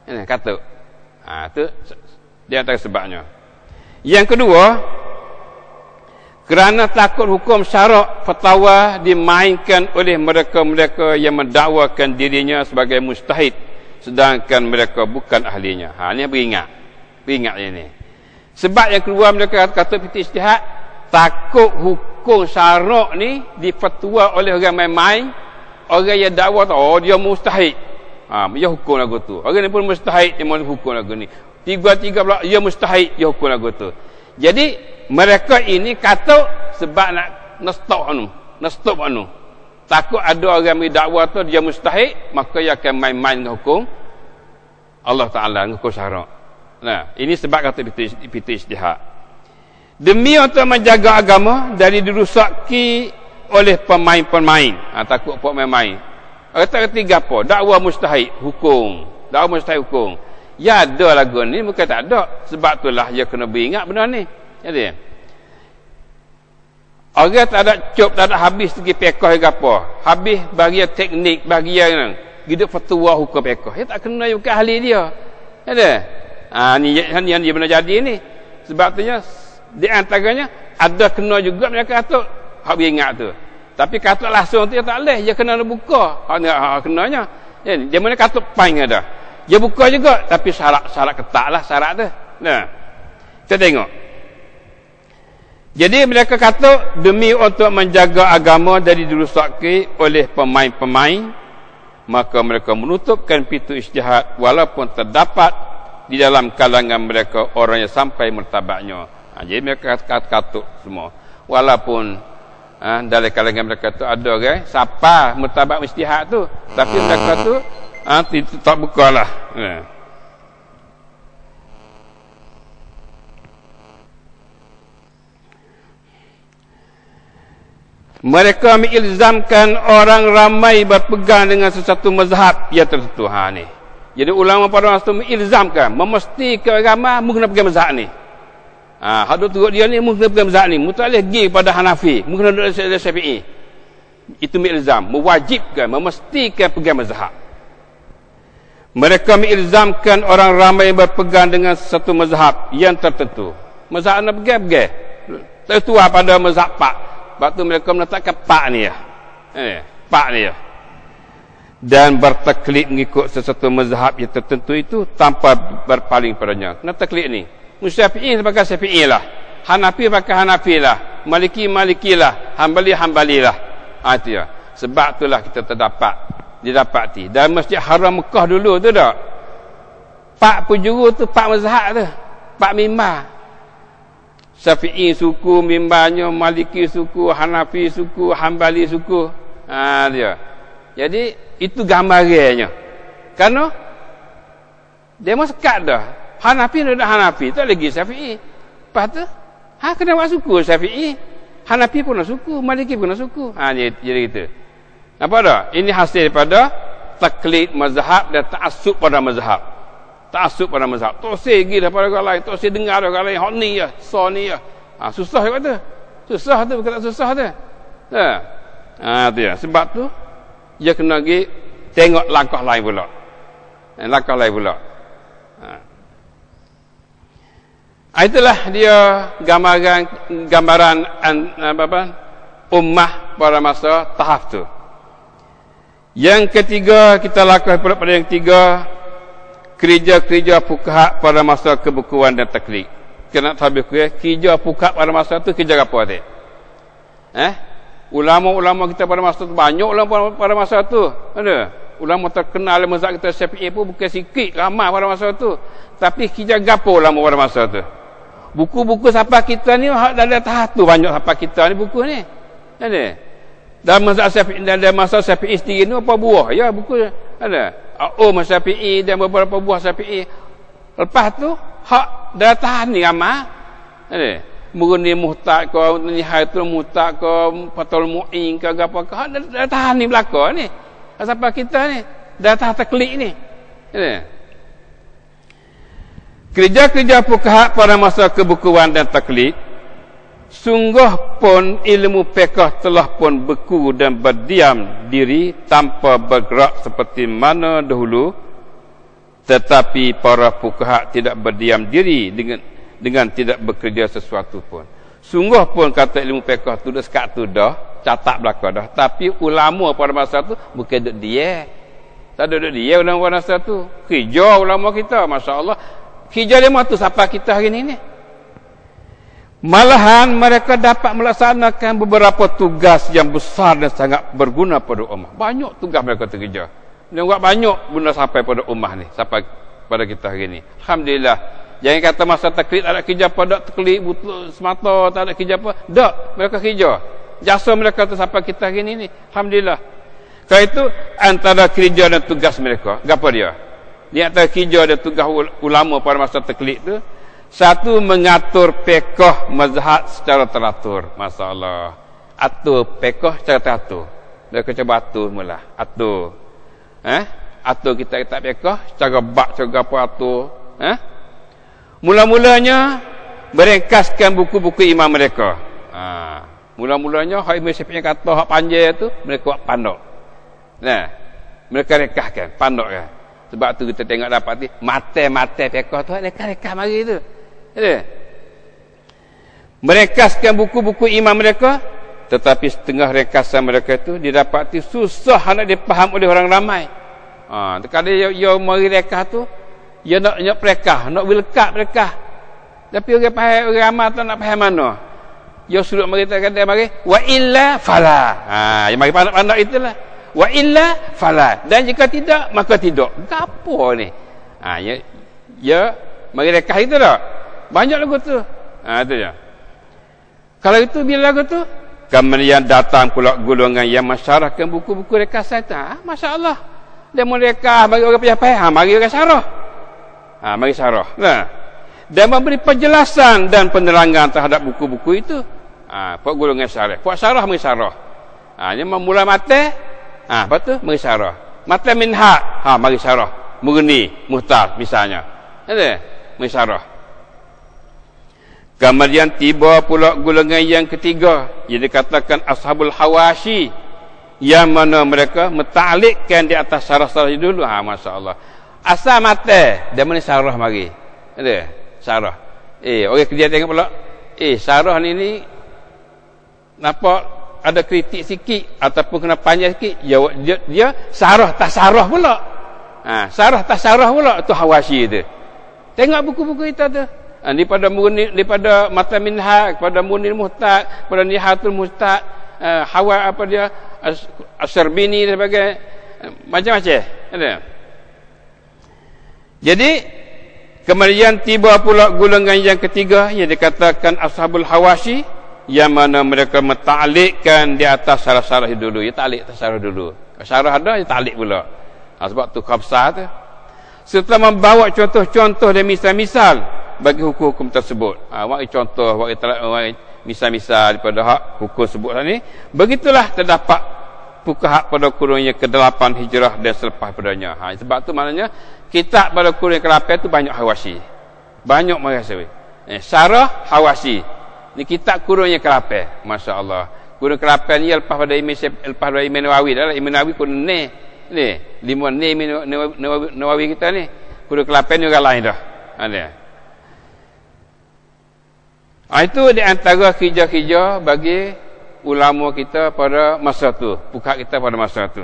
katuk. Tu dia antara sebabnya. Yang kedua, kerana takut hukum syarak fatwa dimainkan oleh mereka-mereka yang mendakwakan dirinya sebagai mujtahid sedangkan mereka bukan ahlinya. Ni beringat ini. Sebab yang keluar mereka kata pintu ijtihad, takut hukum syarak ni difatwa oleh orang main-main, orang yang dakwa dia mustahid. Dia hukum lagu tu. Orang ni pun mustahid, dia mau hukum lagu ni. Tiga pula, dia mustahid, dia hukum lagu tu. Jadi, mereka ini kata sebab nak stop anu. Takut ada orang mendakwa tu dia mustahid, maka dia akan main-main dengan hukum Allah Ta'ala, dengan hukum syarak. Nah, ini sebab kata pita ijtihad. Demi untuk menjaga agama dari dirusaki oleh pemain-pemain. Takut buat main-main. Kata ketiga apa? Dakwa mustahid hukum. Dakwa mustahid hukum. Ya ada lagu ni, bukan tak ada. Sebab itulah dia kena beringat benda ni. Jadi orang tak ada cop, tak ada habis segi pekoh ke apa. Habis bagi teknik, bagi yang hidup fatwa hukum pekoh. Dia tak kena bukan ahli dia. Ada. Ni yang dia benar jadi ni. Sebab tu di antaranya ada kena juga mereka kata hak beringat tu. Tapi kata langsung tu dia tak boleh, dia kena buka. Hak kenanya. Dia mana kata paing ada. Dia buka juga tapi syarat ketatlah syarat tu. Nah. Kita tengok. Jadi mereka kata demi untuk menjaga agama dari dirusaki oleh pemain-pemain, maka mereka menutupkan pintu ijtihad walaupun terdapat di dalam kalangan mereka orang yang sampai martabatnya. Jadi mereka kata semua. Walaupun dalam kalangan mereka tu ada orang siapa martabat ijtihad tu, tapi mereka tu tak bukalah. Mereka mengilzamkan orang ramai berpegang dengan sesuatu mazhab yang tertentu. Ni. Jadi ulama pada masa itu mengilzamkan, memastikan ramai mungkin pegang mazhab ni. Hadut turut dia ni mungkin pegang mazhab ni. Mutalih pergi pada Hanafi, mungkin ada Syafi'i. Itu mengilzam, mewajibkan, memastikan pegang mazhab. Mereka mengilzamkan orang ramai berpegang dengan sesuatu mazhab yang tertentu. Mazhab nak pegang-pegang. Tertua pada mazhab Pak. Sebab tu mereka meletakkan pak ni ya. Pak ni ya. Dan bertaklid mengikut sesuatu mazhab yang tertentu itu tanpa berpaling padanya. Kena taklid ni. Syafi'i pakai Syafi'i lah. Hanafi pakai Hanafi lah. Maliki lah. Hambali lah. Itu ya. Sebab itulah kita didapati. Dan Masjid Haram Mekah dulu tu tak. Pak penjuru tu pak mazhab tu. Pak mimbar. Syafi'i suku mimbarnya, Maliki suku, Hanafi suku, Hambali suku. Dia. Jadi itu gambarannya. Kerana dia mau sekat dah. Hanafi ada Hanafi, tak lagi Syafi'i. Lepas tu, kena buat suku Syafi'i. Hanafi pun nak suku, Maliki pun nak suku. Jadi gitu. Nampak tak? Ini hasil daripada taklid mazhab dan ta'assub pada mazhab. Ta'assub pada mazhab. Tak usah pergi daripada orang lain. Tak usah dengar orang lain. Hak ni ya. So ni ya. Susah juga tu. Susah tu. Bukan tak susah tu. Tu ya. Sebab tu, dia kena pergi tengok langkah lain pula. Langkah lain pula. Itulah dia gambaran ummah pada masa tahap tu. Yang ketiga, kita lakukan pula pada yang ketiga, kerja-kerja fuqaha pada masa kebukuan dan taklid. Kena habis kerja fuqaha pada masa tu kerja apa tu? Ulama-ulama kita pada masa tu banyak ulama pada masa tu. Ada. Ulama terkenal mazhab kita Syafi'i pun bukan sikit, ramai pada masa tu. Tapi kerja gapo ulama pada masa tu? Buku-buku siapa kita ni dah tahap tu banyak siapa kita ni buku ni. Ada. Dalam mazhab Syafi'i dan dalam masa Syafi'i sendiri ni apa buah? Ya buku ada. Mazhab Syafi'i dan beberapa buah Syafi'i. Lepas tu hak dah tahan ni ramai. Ada. Murni muhtad ke nihayatul muhtad ke fatul mu'in ke apa ke hak dah tahan ni belaka ni. Siapa kita ni dah tahan taklid ni. Ada. Kerja-kerja fuqaha pada masa kebukuan dan taklid, sungguh pun ilmu fiqh telah pun beku dan berdiam diri tanpa bergerak seperti mana dahulu. Tetapi para fuqaha tidak berdiam diri dengan tidak bekerja sesuatu pun. Sungguh pun kata ilmu fiqh tu dah sekat tu dah, catat belaka dah. Tapi ulama pada masa tu bukan duduk dia. Tak duduk dia ulama pada masa tu. Kerja ulama kita, masya-Allah. Kerja lima tu siapa kita hari ni? Malahan mereka dapat melaksanakan beberapa tugas yang besar dan sangat berguna pada ummah. Banyak tugas mereka kerja. Dia buat banyak benda sampai pada ummah ni, sampai pada kita hari ni. Alhamdulillah. Jangan kata masa taklid tak ada kerja apa, tak taklid butuh semata, tak ada kerja apa. Tak, mereka kerja. Jasa mereka tu sampai kita hari ni. Alhamdulillah. Kalau itu antara kerja dan tugas mereka, apa dia? Di antara kerja dan tugas ulama pada masa taklid tu, satu, mengatur fiqh mazhab secara teratur. Masalah atur fiqh secara teratur. Mereka cuba atur mula, atur. Atur kita fiqh secara bab, secara apa atur. Mula-mulanya meringkaskan buku-buku imam mereka. Mula-mulanya hak Imam Syafi'i kata hak panjang tu mereka buat pandok. Nah, mereka rekahkan, pandok kan. Sebab tu kita tengok dapat ni mate-mate fiqh tu rekah mari tu. Meringkaskan buku-buku imam mereka, tetapi setengah ringkasan mereka tu didapati susah nak dipaham oleh orang ramai. Terkadang dia mari rekah tu, dia nak perekah, nak wilkat perekah. Tapi orang ramai tak nak faham mana. Dia suruh mari kadang mari wa illa fala. Yang mari pandang itulah. Wa illa fala. Dan jika tidak maka tidak. Gapo ni? Ya mari rekah itu dah. Banyak lagu tu. Itu je. Kalau itu bila lagu tu, kemudian datang pula golongan yang mensyarahkan buku-buku rekasan itu. Masya-Allah. Dia mau rekah bagi orang payah-payah, mari orang syarah. Mari syarah. Dan memberi penjelasan dan penerangan terhadap buku-buku itu. Puak golongan syarah. Puak syarah mari syarah. Dia memula mate. Lepas tu mari syarah. Mate minhaj. Mari syarah. Murni, muhtar misalnya. Ada? Mari syarah. Kemudian tiba pula golongan yang ketiga, yang dikatakan ashabul hawashi, yang mana mereka mentaklikkan di atas syarah-syarah dulu. Masya-Allah. Asal mate dia mari syarah mari. Ada? Syarah. Orang kerja tengok pula, syarah ni nampak ada kritik sikit ataupun kena panjang sikit, dia syarah tak syarah pula. Syarah tak syarah pula tu hawashi tu. Tengok buku-buku kita tu. Daripada mata minhaj, kepada munil muhtaq, kepada nihatul muhtaq, hawa apa dia, asyarbini dan sebagainya, macam-macam. Ada. Jadi kemudian tiba pula golongan yang ketiga yang dikatakan ashabul hawashi, yang mana mereka mentaklikkan di atas syarah-syarah dulu. Ya taklik atas syarah dulu. Syarah ada, ya taklik pula. Sebab tu khabsah tu. Serta membawa contoh-contoh dan misal-misal bagi hukum-hukum tersebut. Wak contoh, wak misal-misal daripada hak hukum sebut ni. Begitulah terdapat fuqaha pada kurun yang ke-8 Hijrah dan selepas padanya. Sebab tu maknanya kitab pada kurun yang ke-8 tu banyak hawashi. Banyak merasa. Syarah hawashi. Ni kitab kurun yang ke-8. Masya-Allah. Kurun ke-8 ni lepas pada Imam Nawawi dah. Imam Nawawi kurun ni. 5 ni Nawawi kita ni. Kurun ke-8 ni orang lain dah. Ada. Itu di antara kerja-kerja bagi ulama kita pada masa tu, fuqaha kita pada masa tu.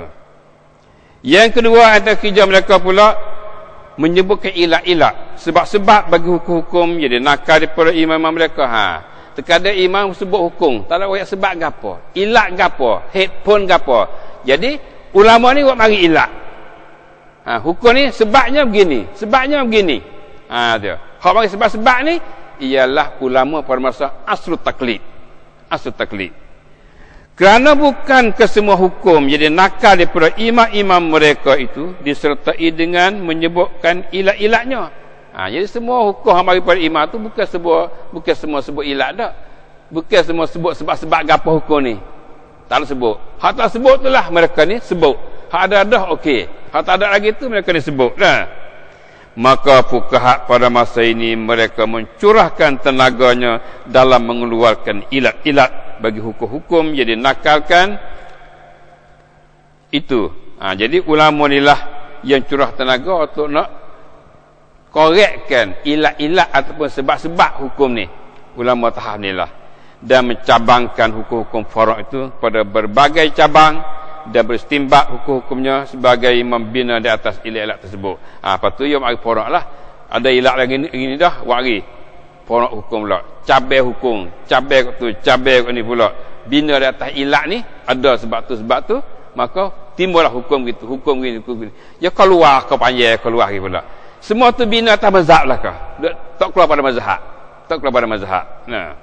Yang kedua antara kerja mereka pula menyebutkan ilat-ilat, sebab-sebab bagi hukum-hukum jadi nakal daripada imam mereka. Terkadang imam sebut hukum, tak ada ayat sebab gapo, ilat gapo, headphone gapo. Jadi ulama ni buat mari ilat. Hukum ni sebabnya begini, sebabnya begini. Dia. Hak mari sebab-sebab ni ialah ulama pada masa asrul taklid. Asrul taklid. Kerana bukan kesemua hukum jadi nakal daripada imam-imam mereka itu disertai dengan menyebutkan ilat-ilatnya. Jadi semua hukum yang mari pada imam tu bukan semua sebut ilat dak. Bukan semua sebut sebab-sebab gapo hukum ni. Tak sebut. Hak tak sebut itulah mereka ni sebut. Hak ada dah okey. Hak tak ada lagi tu mereka ni sebut dah. Maka fuqaha pada masa ini mereka mencurahkan tenaganya dalam mengeluarkan ilat-ilat bagi hukum-hukum yang dinakalkan itu. Jadi ulama inilah yang curah tenaga untuk nak korekkan ilat-ilat ataupun sebab-sebab hukum ni. Ulama tahap inilah. Dan mencabangkan hukum-hukum fara' itu pada berbagai cabang dan beristimbat hukum-hukumnya sebagai membina di atas ilat-ilat tersebut. Lepas tu ia mari fara' lah. Ada ilat lagi ni dah, wari fara' hukum pula. Cabai hukum, cabai tu, cabai ni pula. Bina di atas ilat ni, ada sebab tu, maka timbullah hukum gitu, hukum gini. Ya keluar ke panjang, keluar gitu pula. Semua tu bina atas mazhab lah kah? Tak keluar pada mazhab. Tak keluar pada mazhab. Nah.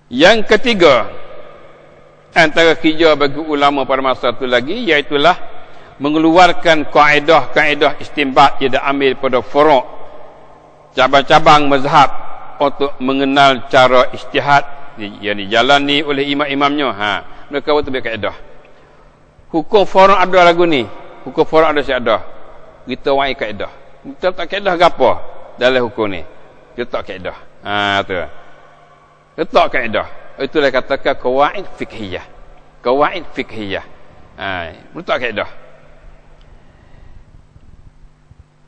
Yang ketiga, antara kerja bagi ulama pada masa itu lagi, iaitulah mengeluarkan kaedah-kaedah istinbat yang diambil pada furu' cabang-cabang mazhab untuk mengenal cara ijtihad yang dijalani oleh imam-imamnya. Mereka buat kaedah. Hukum furu' ada lagu ni. Hukum furu' ada ada. Kita wai kaedah. Kita tak kaedah gapo dalam hukum ni. Kita tak kaedah. Tu. Letak kaedah. Itulah katakan qawaid fiqhiyah. Qawaid fiqhiyah. Letak kaedah.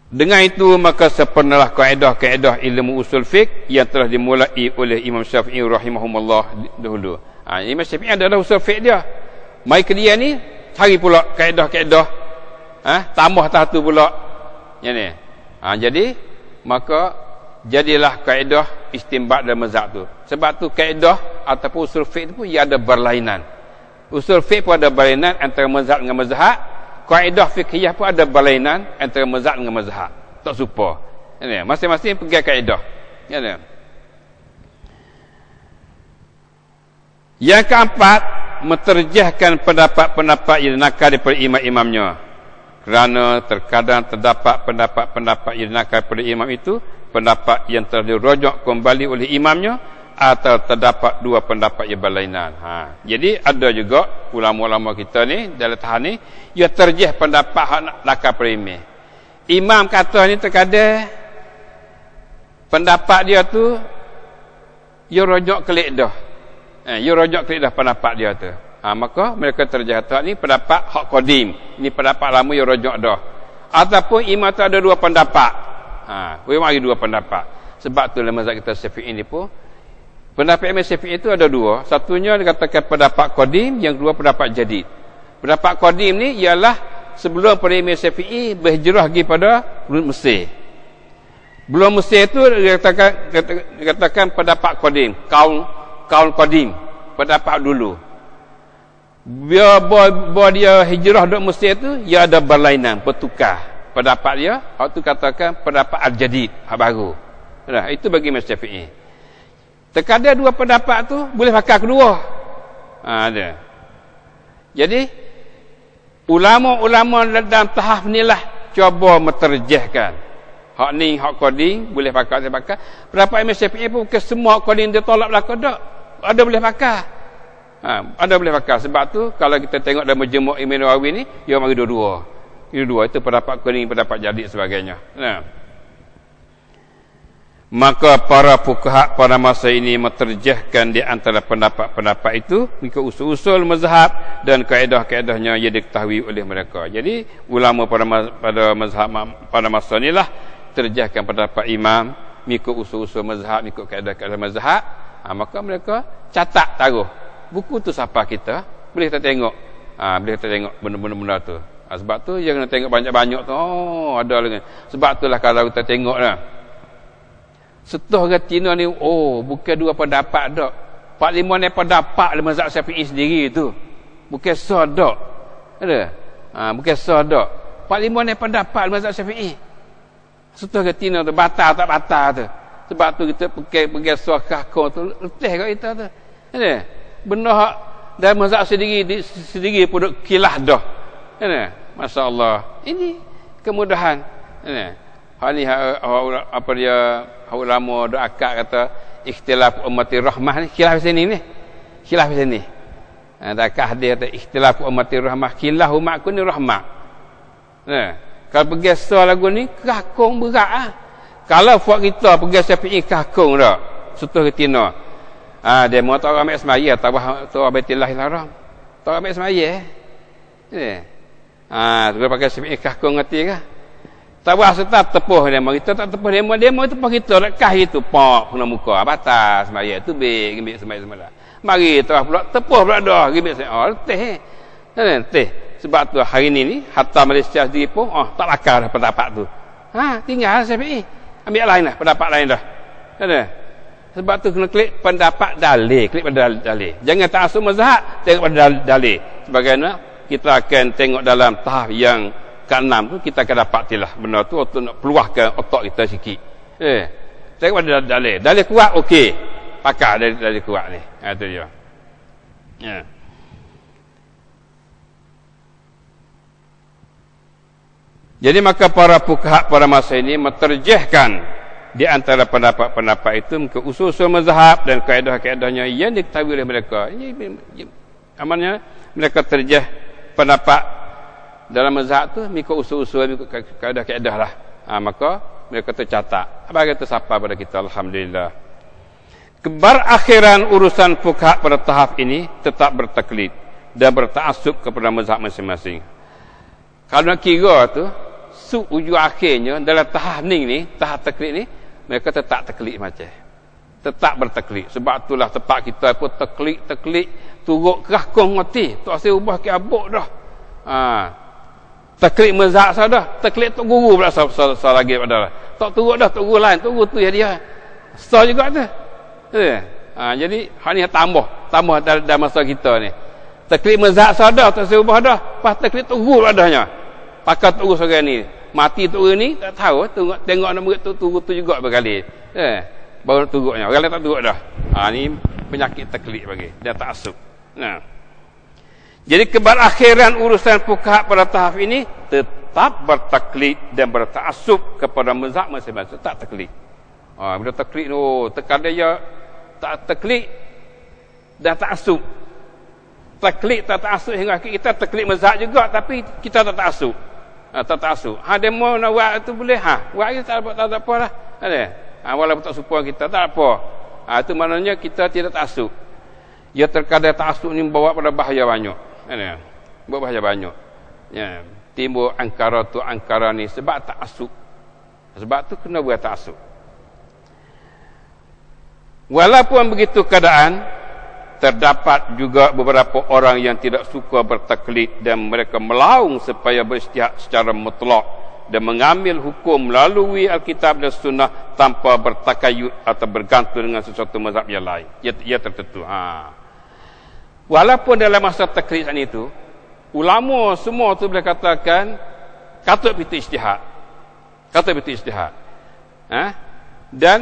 Dengan itu maka sempurnalah kaedah-kaedah ilmu usul fiqh yang telah dimulai oleh Imam Syafi'i rahimahumullah dahulu. Imam Syafi'i adalah usul fiqh dia. Mai ke dia ni cari pula kaedah-kaedah. Tambah satu pula. Yang ni. Jadi maka jadilah kaedah istinbat dan mazhab tu. Sebab tu kaedah ataupun usul fiqh tu ia ada berlainan. Usul fiqh pun ada berlainan antara mazhab dengan mazhab. Kaedah fiqhiyah pun ada berlainan antara mazhab dengan mazhab. Tak serupa. Masing-masing pegang kaedah. Yang keempat, menterjahkan pendapat-pendapat yang nakal daripada imam-imamnya. Kerana terkadang terdapat pendapat-pendapat yang nakal daripada imam itu, pendapat yang telah dirujuk kembali oleh imamnya, atau terdapat dua pendapat yang berlainan. Jadi ada juga ulama-ulama kita ni dalam tahap ni ia terjih pendapat hak nakal primir. Imam kata ni terkadang pendapat dia tu ia rujuk kelik dah. Ia rujuk kelik dah pendapat dia tu. Maka mereka terjih tahap ni pendapat hak qadim. Ini pendapat lama ia rujuk dah. Ataupun imam tu ada dua pendapat. Boleh mari dua pendapat. Sebab tu dalam mazhab kita Syafi'i ni pun pendapat Imam Syafi'i itu ada dua. Satunya dikatakan pendapat qadim, yang kedua pendapat jadid. Pendapat qadim ni ialah sebelum pada Imam Syafi'i berhijrah pergi pada Mesir. Belum Mesir itu dikatakan pendapat qadim, kaum qadim, pendapat dulu. Bila dia hijrah ke Mesir itu, ia ada berlainan, bertukar pendapat dia. Hak tu katakan pendapat al-jadid, hak baru. Nah, itu bagi Imam Syafi'i. Terkadang dua pendapat tu boleh pakai kedua. Ada. Jadi ulama-ulama dalam tahap inilah cuba menterjihkan. Hak ni hak qadim boleh pakai. Pendapat Imam Syafi'i pun ke semua hak qadim dia tolak belaka dak. Ada boleh pakai. Ada boleh pakai. Sebab tu kalau kita tengok dalam majmu' Imam Nawawi ni dia mari dua-dua. Dua itu pendapat qadim, pendapat jadid sebagainya. Maka para fuqaha pada masa ini menterjahkan di antara pendapat-pendapat itu mengikut usul-usul mazhab dan kaedah-kaedahnya yang diketahui oleh mereka. Jadi ulama pada mazhab pada masa inilah terjahkan pendapat imam mengikut usul-usul mazhab, mengikut kaedah-kaedah mazhab. Maka mereka catat taruh buku tu siapa kita boleh kita tengok. Boleh kita tengok benda-benda tu. Sebab tu jangan tengok banyak-banyak tu. Ada lagi. Sebab itulah kalau kita tengoklah setuh Ratina ni, bukan dua pendapat dak. 45 ni pendapat dalam mazhab Syafi'i sendiri tu. Bukan sah dak. Ada? Bukan sah dak. 45 ni pendapat dalam mazhab Syafi'i. Setuh Ratina tu batal tak batal tu. Sebab tu kita pergi sah kakak tu letih kat kita tu. Ada? Benda hak dalam mazhab sendiri pun kilah dah. Ada? Masya-Allah. Ini kemudahan. Ada? Hal ni apa dia ulama dak akad kata ikhtilaf ummati rahmah ni khilaf sini ni. Khilaf sini. Dak akad dia kata ikhtilaf ummati rahmah khilaf umat ku ni rahmah. Kalau pergi sah lagu ni kakung berat Kalau buat kita pergi Syafi'i kakung dak. Setuh retina. Dia mau tak ambil semaya tu Baitullah Haram. Tak ambil semaya. Tu pakai Syafi'i kakung ngerti ke? Tak buat serta tepuh demo. Kita tak tepuh demo itu pak kita lekah itu pak kena muka batas semaya tu gimik semaya semula. Mari tu pula tepuh pula dah gimik semaya. Teh. Teh. Sebab tu hari ni hatta Malaysia sendiri pun tak lakar dah pendapat tu. Tinggal Syafi'i. Ambil lain dah pendapat lain dah. Ada. Sebab tu kena klik pendapat dalil, klik pada dalil. Jangan ta'assub mazhab, tengok pada dalil. Sebagaimana kita akan tengok dalam tahap yang ke-6 tu, kita akan dapatilah benda tu untuk nak peluahkan otak kita sikit. Tengok pada dalil. Dalil kuat, okey. Pakar dalil kuat ni. Itu dia. Ya. Jadi maka para fuqaha pada masa ini menterjihkan di antara pendapat-pendapat itu ke usul-usul mazhab dan kaedah-kaedahnya yang diketahui oleh mereka. Ini amalnya mereka terjih pendapat dalam mazhab tu mengikut usul-usul, mengikut kaedah-kaedah lah. Maka mereka tercatat. Apa kata siapa pada kita, alhamdulillah. Keberakhiran urusan fuqaha pada tahap ini tetap bertaklid dan bertaassub kepada mazhab masing-masing. Kalau nak kira tu ujung akhirnya dalam tahap ni, tahap taklid ni, mereka tetap taklid macam. Tetap bertaklid. Sebab itulah tempat kita pun taklid turut kerakung mati. Tak saya ubah ke abuk dah. Taklid mazhab sahaja. Taklid tok guru pula salah lagi padahal. Tak turut dah, tok guru lain, tok guru tu ya dia. Sah juga tu. Jadi hal ni tambah dalam masa kita ni. Taklid mazhab sahaja tak saya ubah dah. Pas taklid tok guru adanya. Pakai tok guru seorang ni. Mati tok guru ni tak tahu, tengok anak murid tu turut tu juga berkali. Baru turutnya. Orang lain tak turut dah. Ni penyakit taklid bagi. Dia ta'assub. Nah. Jadi keberakhiran urusan fuqaha pada tahap ini tetap bertaklid dan berta'assub kepada mazhab masing-masing. Tak taklid. Bila taklid tu, terkadang dia tak taklid dan ta'assub. Taklid tak ta'assub hingga kita taklid mazhab juga tapi kita tak ta'assub. Tak ta'assub. Demo nak buat tu boleh. Buat kita tak apa lah. Walaupun tak support kita tak apa. Itu maknanya kita tidak ta'assub. Ya terkadang ta'assub ni membawa pada bahaya banyak. Bawa bahaya banyak. Ya, timbul angkara ni sebab ta'assub. Sebab tu kena buat ta'assub. Walaupun begitu keadaan, terdapat juga beberapa orang yang tidak suka bertaklid dan mereka melaung supaya beristihad secara mutlak dan mengambil hukum melalui Alkitab dan Sunnah tanpa bertakayud atau bergantung dengan sesuatu mazhab yang lain. Ia tertentu. Walaupun dalam masa taklid itu, ulama semua tu boleh katakan katut itu ijtihad. Dan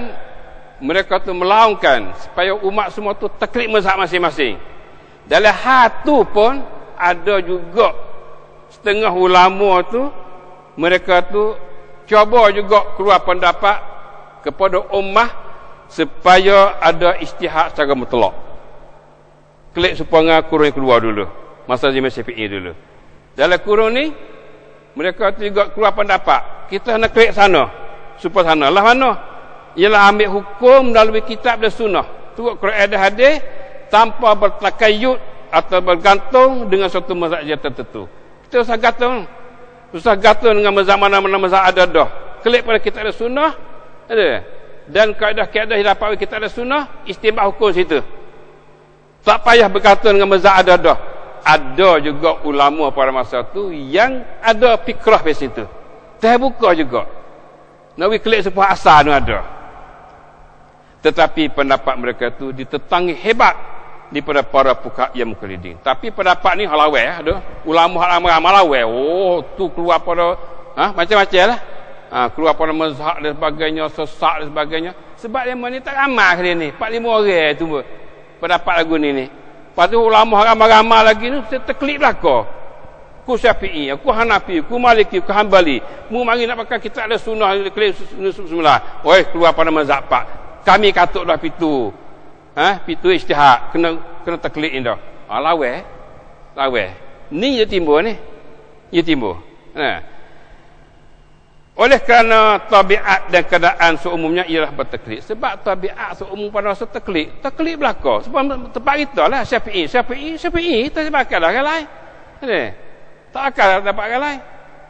mereka tu melaungkan supaya umat semua tu taklid mazhab masing-masing. Dalam hal tu pun ada juga setengah ulama tu mereka tu cuba juga keluar pendapat kepada ummah supaya ada ijtihad secara mutlak. Klik supaya kurun keluar dulu. Masa Imam Syafi'i dulu. Dalam kurun ni mereka tu juga keluar pendapat. Kita nak klik sana. Supaya sana lah mana? Ialah ambil hukum melalui kitab dan sunnah. Turut kaedah hadis tanpa bertakayud atau bergantung dengan suatu mazhab tertentu. Kita usah gantung. Usah gantung dengan mazhab mana-mana mazhab ada dah. Klik pada kitab dan sunnah. Dan kaedah-kaedah yang dapat kitab dan sunnah, istimbah hukum situ. Tak payah bergantung dengan mazhab ada dah. Ada juga ulama pada masa tu yang ada fikrah di situ. Terbuka juga. Nawi klik sebuah asal tu ada. Tetapi pendapat mereka tu ditetangi hebat daripada para fuqaha yang mukallidin. Tapi pendapat ni halawai ada. Ulama halawai. Tu keluar pada macam-macam lah. Keluar pada mazhab dan sebagainya, sesat dan sebagainya. Sebab yang ni tak ramai kali ni. 4-5 orang tu pendapat lagu ni. Lepas tu ulama ramai-ramai lagi ni terkelip belaka. Ku Syafi'i, aku Hanafi, ku Maliki, ku Hanbali. Mu mari nak pakai kitab ada sunnah, kelip semula. Keluar pada mazhab Pak. Kami katuk dah pitu. Pitu ijtihad. Kena taklid ni dah. Lawai. Ni dia timbul ni. Oleh kerana tabiat dan keadaan seumumnya ialah bertaklid. Sebab tabiat seumum pada masa taklid belaka. Sebab tempat kita lah Syafi'i. Tak sebab lah kan lain. Tak akan dapat kan lain.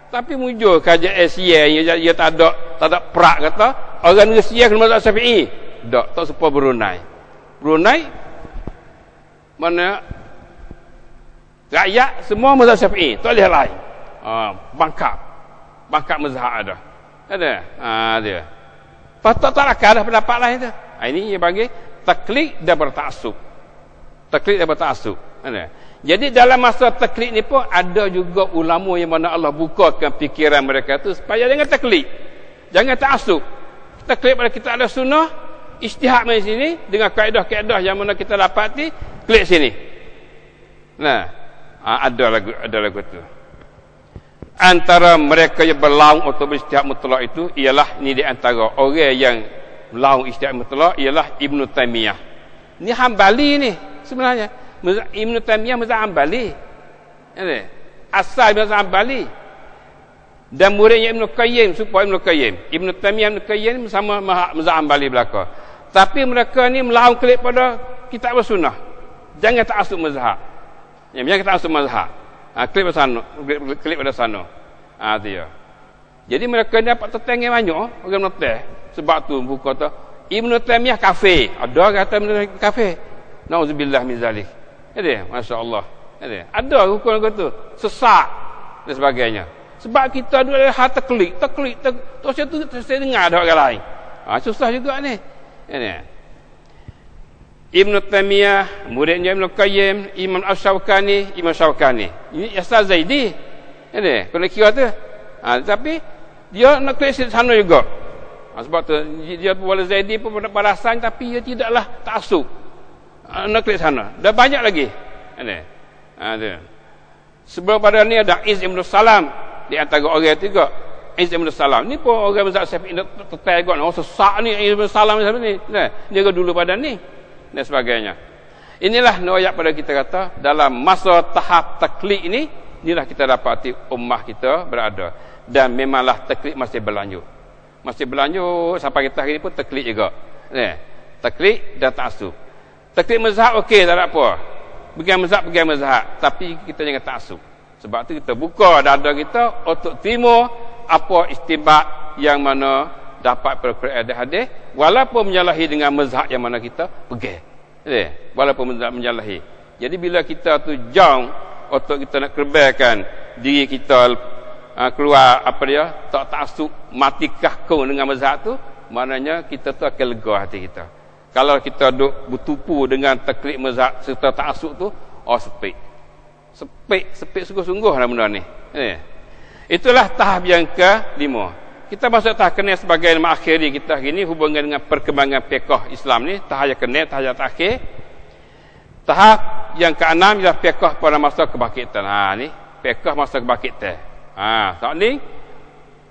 Tapi muncul kajian Asia dia tak ada perak kata orang Asia kena mazhab Syafi'i. Tak serupa Brunei. Mana rakyat semua mazhab Syafi'i, tak boleh lain. Bangkap mazhab ada. Dia. Patut tak akan ada pendapat lain tu. Ini dia panggil taklid dan bertaksub. Taklid dan bertaksub. Jadi dalam masa taklid ni pun ada juga ulama yang mana Allah bukakan fikiran mereka tu supaya jangan taklid, jangan taksub. Taklid pada kita ada sunnah, ijtihad di sini dengan kaedah-kaedah yang mana kita dapati, klik sini. Nah, ada lagu tu. Antara mereka yang berlaung untuk ijtihad mutlak itu ialah ni di antara orang yang laung ijtihad mutlak ialah Ibn Taimiyah. Ni Hambali ni sebenarnya. Ibn Taimiyah mazhab Hambali. Asal mazhab Hambali. Dan muridnya Ibn Qayyim, supaya Ibn Qayyim. Ibn Taimiyah Ibn Qayyim sama mazhab Hambali belaka. Tapi mereka ni melawan klik pada kitab sunnah. Jangan taksub mazhab. Jangan taksub mazhab. Klik pada sana, klik pada sana. Dia. Jadi mereka ni dapat tertengah banyak orang noteh. Sebab tu buku kata Ibn Taimiyah kafir. Ada kata Ibn Taimiyah kafir. Nauzubillah min zalik. Masya-Allah. Ada hukum kata sesat dan sebagainya. Sebab kita duduk dalam hal taklid, terus itu saya dengar ada orang lain. Susah juga ni. Ibn Taimiyah, muridnya Ibn Qayyim, Imam Asy-Syaukani, Imam Syaukani. Ini asal Zaidi. Kena kira tu. Tapi dia nak klik sana juga. Sebab tu dia wala Zaidi pun berasan tapi dia tidaklah taksub. Nak klik sana. Dah banyak lagi. Sebelum pada ni ada Iz Ibn Salam di antara orang tiga. Iz Ibn Salam ni pun orang mazhab Syafi'i tertegun. Oh sesak ni Iz Ibn Salam ni. Dia ke dulu pada ni dan sebagainya. Inilah ayat pada kita kata dalam masa tahap taklid ini, inilah kita dapati ummah kita berada. Dan memanglah taklid masih berlanjut. Masih berlanjut sampai kita hari ni pun taklid juga. Taklid dan ta'assub. Taklid mazhab okey, tak ada apa. Pegang mazhab, tapi kita jangan ta'assub. Sebab tu kita buka dada kita untuk terima apa istibat yang mana dapat perkara hadis, walaupun menyalahi dengan mazhab yang mana kita pegang. Walaupun menyalahi. Jadi bila kita tu jauh untuk kita nak kerbaikan diri kita keluar tak ta'assub, matikah kau dengan mazhab tu, maknanya kita tu akan lega hati kita. Kalau kita duk bertupu dengan taklid mazhab serta ta'assub tu, sepik sungguh-sungguh lah benda ni. Itulah tahap yang ke-5. Kita masuk tahap ke-6 sebagai mengakhiri kita hari ni hubungan dengan perkembangan fiqh Islam ni, tahap yang ke-6, tahap yang terakhir. Tahap yang ke-6 ialah fiqh pada masa kebangkitan. Ni fiqh masa kebangkitan. Saat ni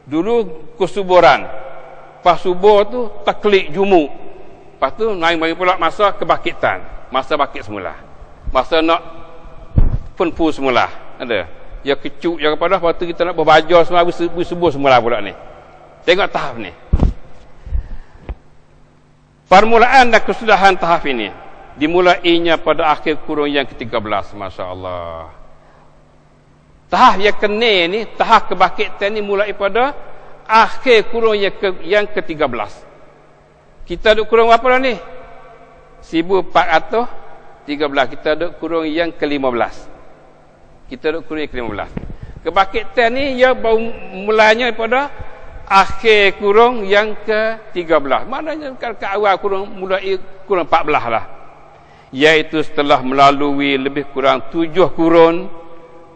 dulu kesuburan. Pas subuh tu taklid jumuk. Lepas tu naik bagi pula masa kebangkitan, masa bangkit semula, masa nak penfu semula. Ada ya kecuk yang kepada lepas tu kita nak berbaja semula, bersubuh semula pula ni. Tengok tahap ni, permulaan dan kesudahan tahap ini dimulainya pada akhir kurun yang ke-13. Masya Allah. Tahap yang ke-6 ni, tahap kebangkitan ni mulai pada akhir kurun yang ke-13. Kita duduk kurung apa dah ni? 1413. Kita duduk kurung yang ke-15. Kita duduk kurung yang ke-15. Kebangkitan ni ia baru mulanya daripada akhir kurung yang ke-13. Maknanya ke awal kurung mulai kurung 14 lah. Iaitu setelah melalui lebih kurang 7 kurun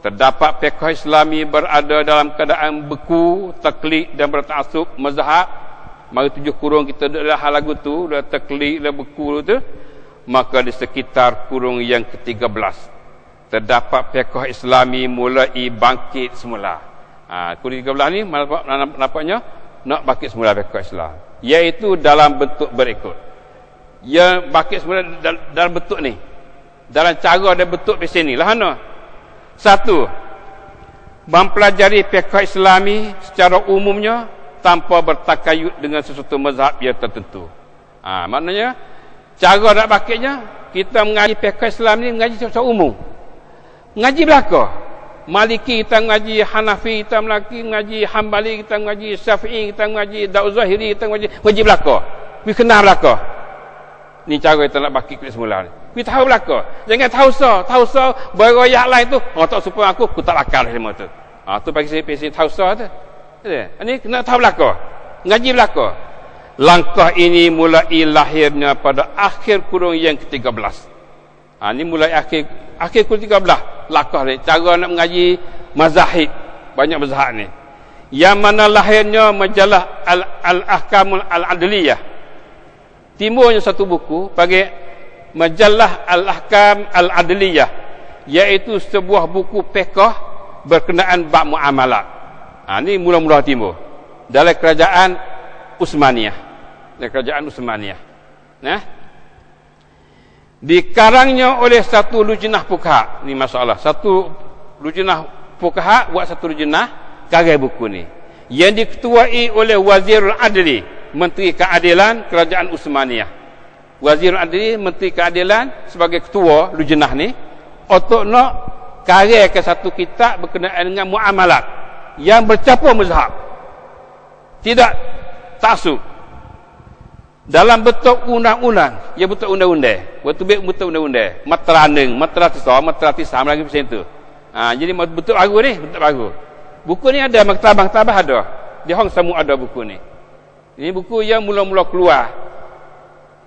terdapat fiqh Islami berada dalam keadaan beku, taklid dan bertaksub mazhab. Mari 7 kurung kita duduk dalam hal lagu tu, dah taklid, dah beku tu. Maka di sekitar kurung yang ke-13 terdapat fiqh Islami mulai bangkit semula. Kurung 13 ni nampaknya nak bangkit semula fiqh Islam, iaitu dalam bentuk berikut. Ia bangkit semula dalam bentuk ni, dalam cara dan bentuk di sini lah. 1. Mempelajari fiqh Islami secara umumnya tanpa bertakayut dengan sesuatu mazhab yang tertentu. Maknanya cara nak bangkitnya, kita mengaji fiqh Islam ni mengaji secara umum. Mengaji belaka. Maliki kita mengaji, Hanafi kita mengaji, Hambali kita mengaji, Syafi'i kita mengaji, Daud Zahiri kita mengaji belaka. Kita kenal belaka. Ni cara kita nak bangkit semula ni. Kita tahu belaka. Jangan tahu sah beroyak lain tu. Tak supaya aku tak bakal semua tu. Tu bagi saya tahu sah tu. Ini kena tahu belaka. Ngaji belaka. Langkah ini mulai lahirnya pada akhir kurun yang ke-13. Ini mulai akhir kurun 13. Langkah ni. Cara nak mengaji mazahib. Banyak mazhab ni. Yang mana lahirnya majalah Al-Ahkamul Al-Adliyah. Timbulnya satu buku bagi majalah Al-Ahkam Al-Adliyah. Iaitu sebuah buku fiqh berkenaan bab muamalat. Ini mula-mula timbul. Dalam kerajaan Utsmaniyah. Nah, dikarangnya oleh satu lujnah fuqaha. Ni masalah. Satu lujnah fuqaha buat satu lujnah karya buku ni. Yang diketuai oleh Wazirul Adli, Menteri Keadilan Kerajaan Utsmaniyah. Wazirul Adli, Menteri Keadilan sebagai ketua lujnah ni untuk nak karya ke satu kitab berkenaan dengan muamalat yang bercampur mazhab. Tidak taksub. Dalam bentuk undang-undang, ya bentuk undang-undang. Bentuk undang-undang. Matra neng, matra tisam lagi macam tu. Jadi bentuk baru ni, bentuk baru. Buku ni ada maktabah ada. Di Hong semua ada buku ni. Ini buku yang mula-mula keluar.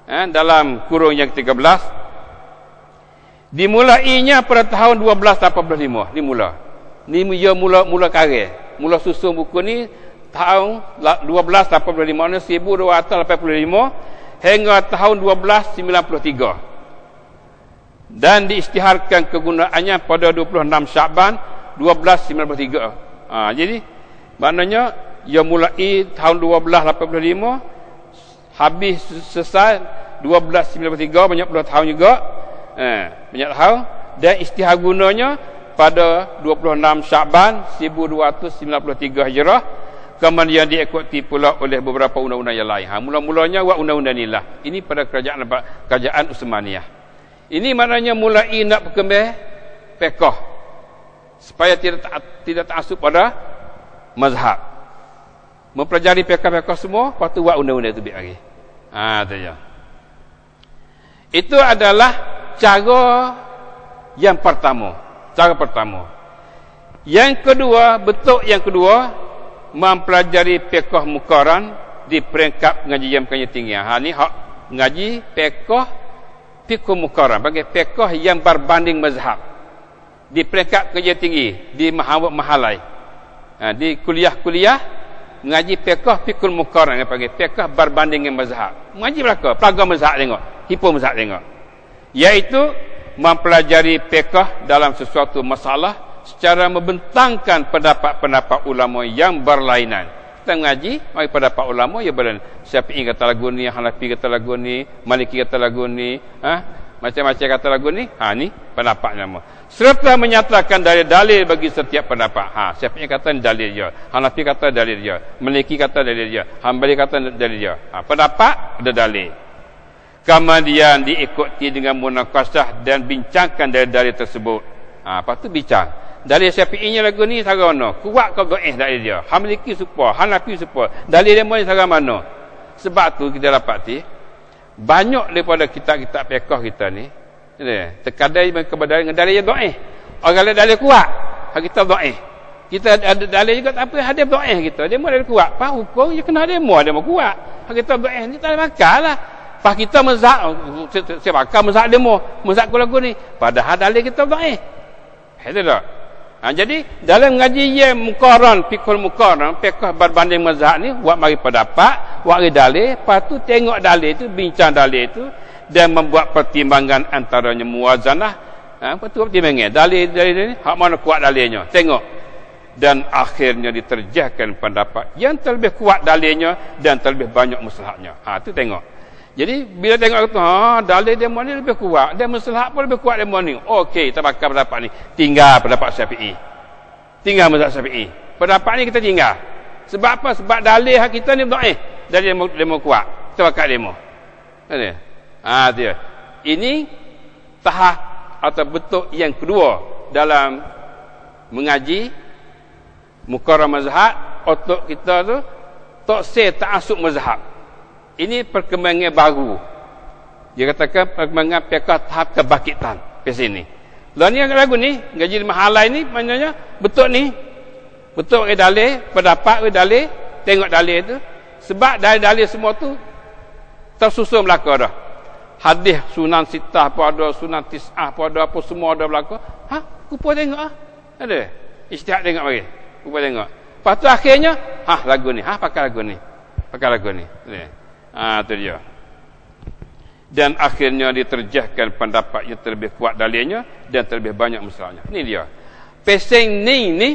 Dalam kurun yang ke-13. Dimulainya pada tahun 1285. Ni mula. Ni ia mula karya. Mula susun buku ni tahun 1285 ni 1285 hingga tahun 1293 dan diisytiharkan kegunaannya pada 26 Syaban 1293. Jadi maknanya ia mulai tahun 1285 habis selesai 1293, banyak puluh tahun juga. Banyak tahun, dan isytihar gunanya pada 26 Syaban 1293 Hijrah. Kemudian diikuti pula oleh beberapa undang-undang yang lain. Mula-mulanya buat undang-undang inilah. Ini pada kerajaan Utsmaniyah. Ini maknanya mulai nak berkembang fiqh supaya tidak taksub pada mazhab. Mempelajari fiqh semua, lepas tu buat undang-undang itu biar lagi. Itu adalah cara yang pertama. Yang kedua, bentuk yang kedua, mempelajari fiqh muqaran di peringkat pengajian tinggi. Ni hak ngaji fiqh muqaran, bagi fiqh yang berbanding mazhab di peringkat pengajian tinggi di mahalai. Di kuliah-kuliah ngaji fiqh muqaran, bagi fiqh berbanding dengan mazhab. Ngaji belaka pelaga mazhab tengok, hipo mazhab tengok. Iaitu mempelajari fiqh dalam sesuatu masalah secara membentangkan pendapat-pendapat ulama yang berlainan. Kita mengaji mari pendapat ulama ya berlainan. Syafi'i kata lagu ni, Hanafi kata lagu ni, Maliki kata lagu ni, macam-macam kata lagu ni. Ni pendapat nama. Serta menyatakan dalil-dalil bagi setiap pendapat. Syafi'i kata dalil dia, Hanafi kata dalil dia, Maliki kata dalil dia, Hambali kata dalil dia. Pendapat ada dalil. Kemudian diikuti dengan munaqashah dan bincangkan dalil-dalil tersebut. Lepas tu bincang. Dalil Syafi'inya lagu ni cara mana? Kuat ke dhaif dalil dia? Maliki supaya, Hanafi supaya. Dalil dia mana cara mana? Sebab tu kita dapati banyak daripada kitab-kitab fiqh kita ni terkadang kepada dengan dalil yang dhaif. Orang lain dalil kuat, kita dhaif. Kita ada dalil juga tak apa, hadis dhaif kita. Dia dalil kuat. Pas hukum dia kena demo kuat. Kita dhaif ni tak ada masalah. Pas kita mazhab, saya bakal mazhab demo, mazhab lagu ni. Padahal dalil kita dhaif. Itu tak? Jadi dalam ngaji yang muqaran, fiqh muqaran, fiqh berbanding mazhab ni, buat mari pendapat, buat dalil, lepas tu tengok dalil tu, bincang dalil tu dan membuat pertimbangan antaranya muwazanah. Lepas tu pertimbangan dalil ni, hak mana kuat dalilnya, tengok. Dan akhirnya diterjahkan pendapat yang terlebih kuat dalilnya dan terlebih banyak maslahatnya. Tu tengok. Jadi bila tengok tu, dalil demo ni lebih kuat dan masalah pun lebih kuat demo ni. Okey, kita bakal pendapat ni. Tinggal pendapat Syafi'i. Tinggal mazhab Syafi'i. Pendapat ni kita tinggal. Sebab apa? Sebab dalil hak kita ni dhaif. Dalil demo kuat. Kita bakal demo. Ada. Dia. Ini tahap atau bentuk yang kedua dalam mengaji muqarrar mazhab untuk kita tu taksir ta'assub mazhab. Ini perkembangan baru. Dia katakan perkembangan fiqh tahap kebangkitan di sini. Lalu ni lagu ni, ngaji mahalai ni maknanya betul ni. Betul dalil, pendapat dalil, tengok dalil tu. Sebab dalil-dalil semua tu Tersusun belaka dah. Hadis Sunan Sittah apa ada, Sunan Tis'ah apa ada, apa semua ada belaka. Kupa tengok Ada. Ijtihad tengok mari. Kupa tengok. Lepas tu akhirnya, lagu ni. Pakai lagu ni. Pakai lagu ni. Tu dia. Dan akhirnya diterjahkan pendapat yang terlebih kuat dalilnya dan terlebih banyak masalahnya. Ni dia. Pesing ni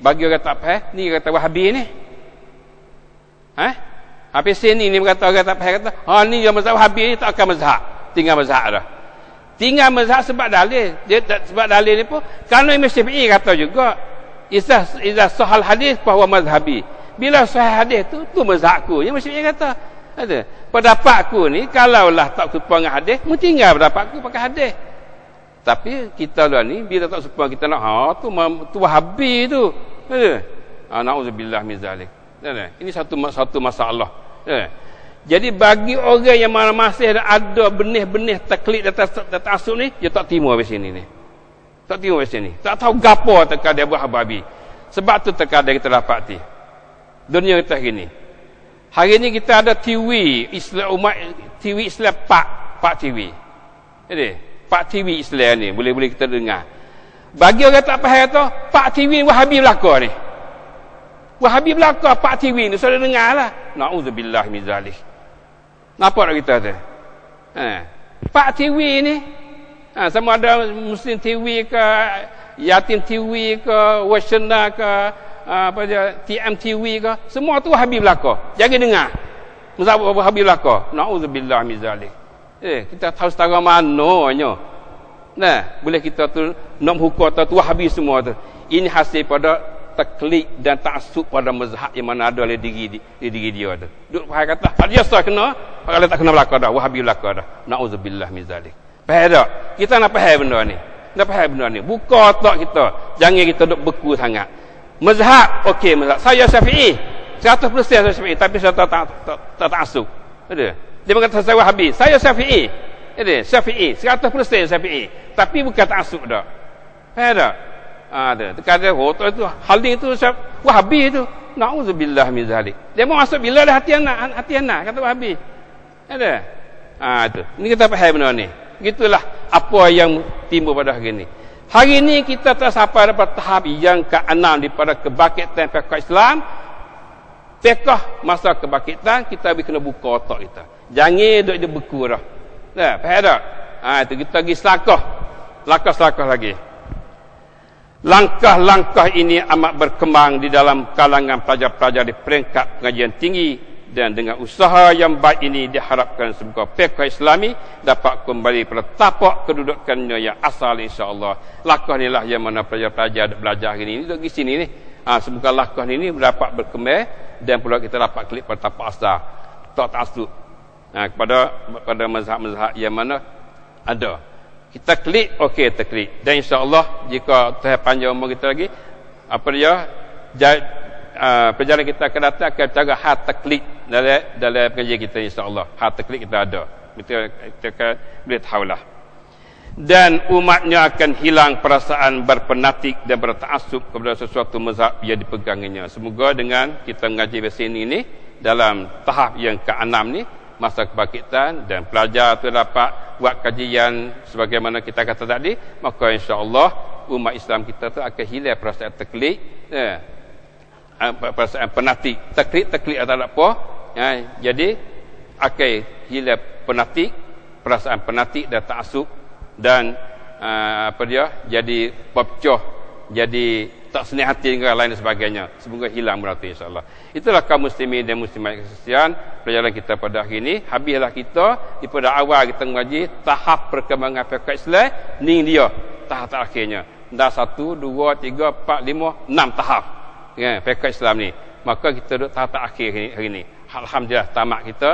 bagi orang tak faham, ni kata Wahabi ni. Pesing ni berkata orang tak faham, kata, ni yang mazhab Wahabi ni tak akan mazhab. Tinggal mazhab dah. Tinggal mazhab sebab dalil. Sebab dalil ni pun kerana Imam Syafi'i kata juga, Iza sahal hadis bahawa mazhabi. Bila sahih hadis tu mazhabku. Yang Imam Syafi'i kata. Ada. Pendapatku ni kalaulah tak serupa dengan hadis, mu tinggal pendapatku pakai hadis. Tapi kita lah ni bila tak serupa kita nak tu Wahabi tu. Ada. Nauzubillah min zalik. Ini satu masalah. Jadi bagi orang yang masih ada benih-benih taklid dan ta'assub ni, dia tak terima di sini ni. Tak terima di sini. Tak tahu gapo terkadang buat Wahabi. Sebab tu terkadang kita dapati. Dunia kita gini. Hari ni kita ada TV Islam umat, TV Islam Pak TV. Jadi, Pak TV Islam ni boleh kita dengar. Bagi orang tak faham tu, Pak TV Wahabi belaka ni. Wahabi belaka Pak TV ni sudah dengarlah. Nauzubillah min zalik. Nampak tak kita tu? Pak TV ni sama ada Muslim TV ke, Yatim TV ke, Washana ke, TMTV ke, semua tu Wahabi belaka. Jangan dengar mazhab Wahabi belaka. Nauzubillah min zalik. Kita tahu setara mananya. Boleh kita tu nak hukum tu Wahabi semua tu. Ini hasil pada taklid dan ta'assub pada mazhab yang mana ada oleh diri dia tu. Duk faham kata, biasa kena, kalau tak kena belaka dah, Wahabi belaka dah. Nauzubillah min zalik. Faham tak? Kita nak faham benda ni. Nak faham benda ni. Buka otak kita. Jangan kita duk beku sangat. Mazhab, okey mazhab. Saya Syafi'i. 100% saya Syafi'i, tapi saya tak ta'assub. Ada. Dia berkata saya Wahabi. Saya Syafi'i. Ada, Syafi'i. 100% Syafi'i. Tapi bukan ta'assub dah. Faham tak? Ada. Terkadang itu haling itu Wahabi itu. Nauzubillah min zalik. Dia mau masuk bila dah hati anak kata Wahabi. Ada. Itu. Ini kita faham benda ni. Gitulah apa yang timbul pada hari ini. Hari ini kita telah sampai pada tahap yang ke-6 daripada kebangkitan fiqh Islam. Fiqh masa kebangkitan, kita kena buka otak kita. Jangan duduk dia beku dah. Faham tak? Itu kita pergi selangkah lagi. Langkah-langkah ini amat berkembang di dalam kalangan pelajar-pelajar di peringkat pengajian tinggi. Dan dengan usaha yang baik ini diharapkan semoga fiqh Islami dapat kembali pada tapak kedudukannya yang asal insya-Allah. Langkah inilah yang mana pelajar-pelajar belajar hari ini duduk di sini ni. Semoga langkah ini dapat berkembang dan pula kita dapat klik pada tapak asal. Tak ta'assub. Kepada mazhab-mazhab yang mana ada. Kita klik, okey kita klik. Dan insya-Allah jika Tuhan panjang umur kita lagi, perjalanan kita akan datang akan cara hal taklid dalam pengajian kita insya-Allah. Hal taklid kita ada. Kita akan boleh tahulah. Dan umatnya akan hilang perasaan berpenatik dan berta'assub kepada sesuatu mazhab yang dipeganginya. Semoga dengan kita mengaji bahasa ini dalam tahap yang ke-6 ni, masa kebangkitan dan pelajar tu dapat buat kajian sebagaimana kita kata tadi, maka insya-Allah umat Islam kita tu akan hilang perasaan taklid. Perasaan penatik taklid atau apa jadi akan hilang penatik, perasaan penatik dan ta'assub dan jadi pecah, jadi tak senang hati dengan lain dan sebagainya. Semoga hilang benda itu insya-Allah. Itulah kaum muslimin dan muslimat sekalian, pelajaran kita pada hari ini. Habislah kita daripada awal kita mengaji tahap perkembangan fiqh Islam, ni dia tahap terakhirnya. Dah 1 2 3 4 5 6 tahap. Fiqh Islam ni. Maka kita duduk tahap terakhir hari ini. Alhamdulillah tamat kita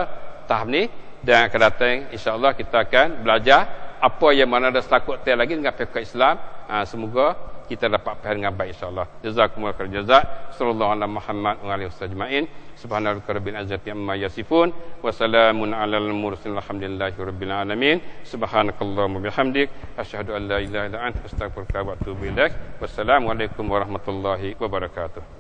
tahap ni, dan akan datang insya-Allah kita akan belajar apa yang mana ada selakut lagi dengan fiqh Islam. Semoga kita dapat faham dengan baik insya-Allah. Jazakumullahu khairan jazak. Sallallahu alaihi Muhammad wa alihi wasallam. Subhanallah rabbil izzati amma yasifun wa salamun alal mursalin alhamdulillahi rabbil alamin. Subhanakallahumma bihamdik asyhadu an la ilaha illa anta astaghfiruka wa atubu ilaik. Wassalamu alaikum warahmatullahi wabarakatuh.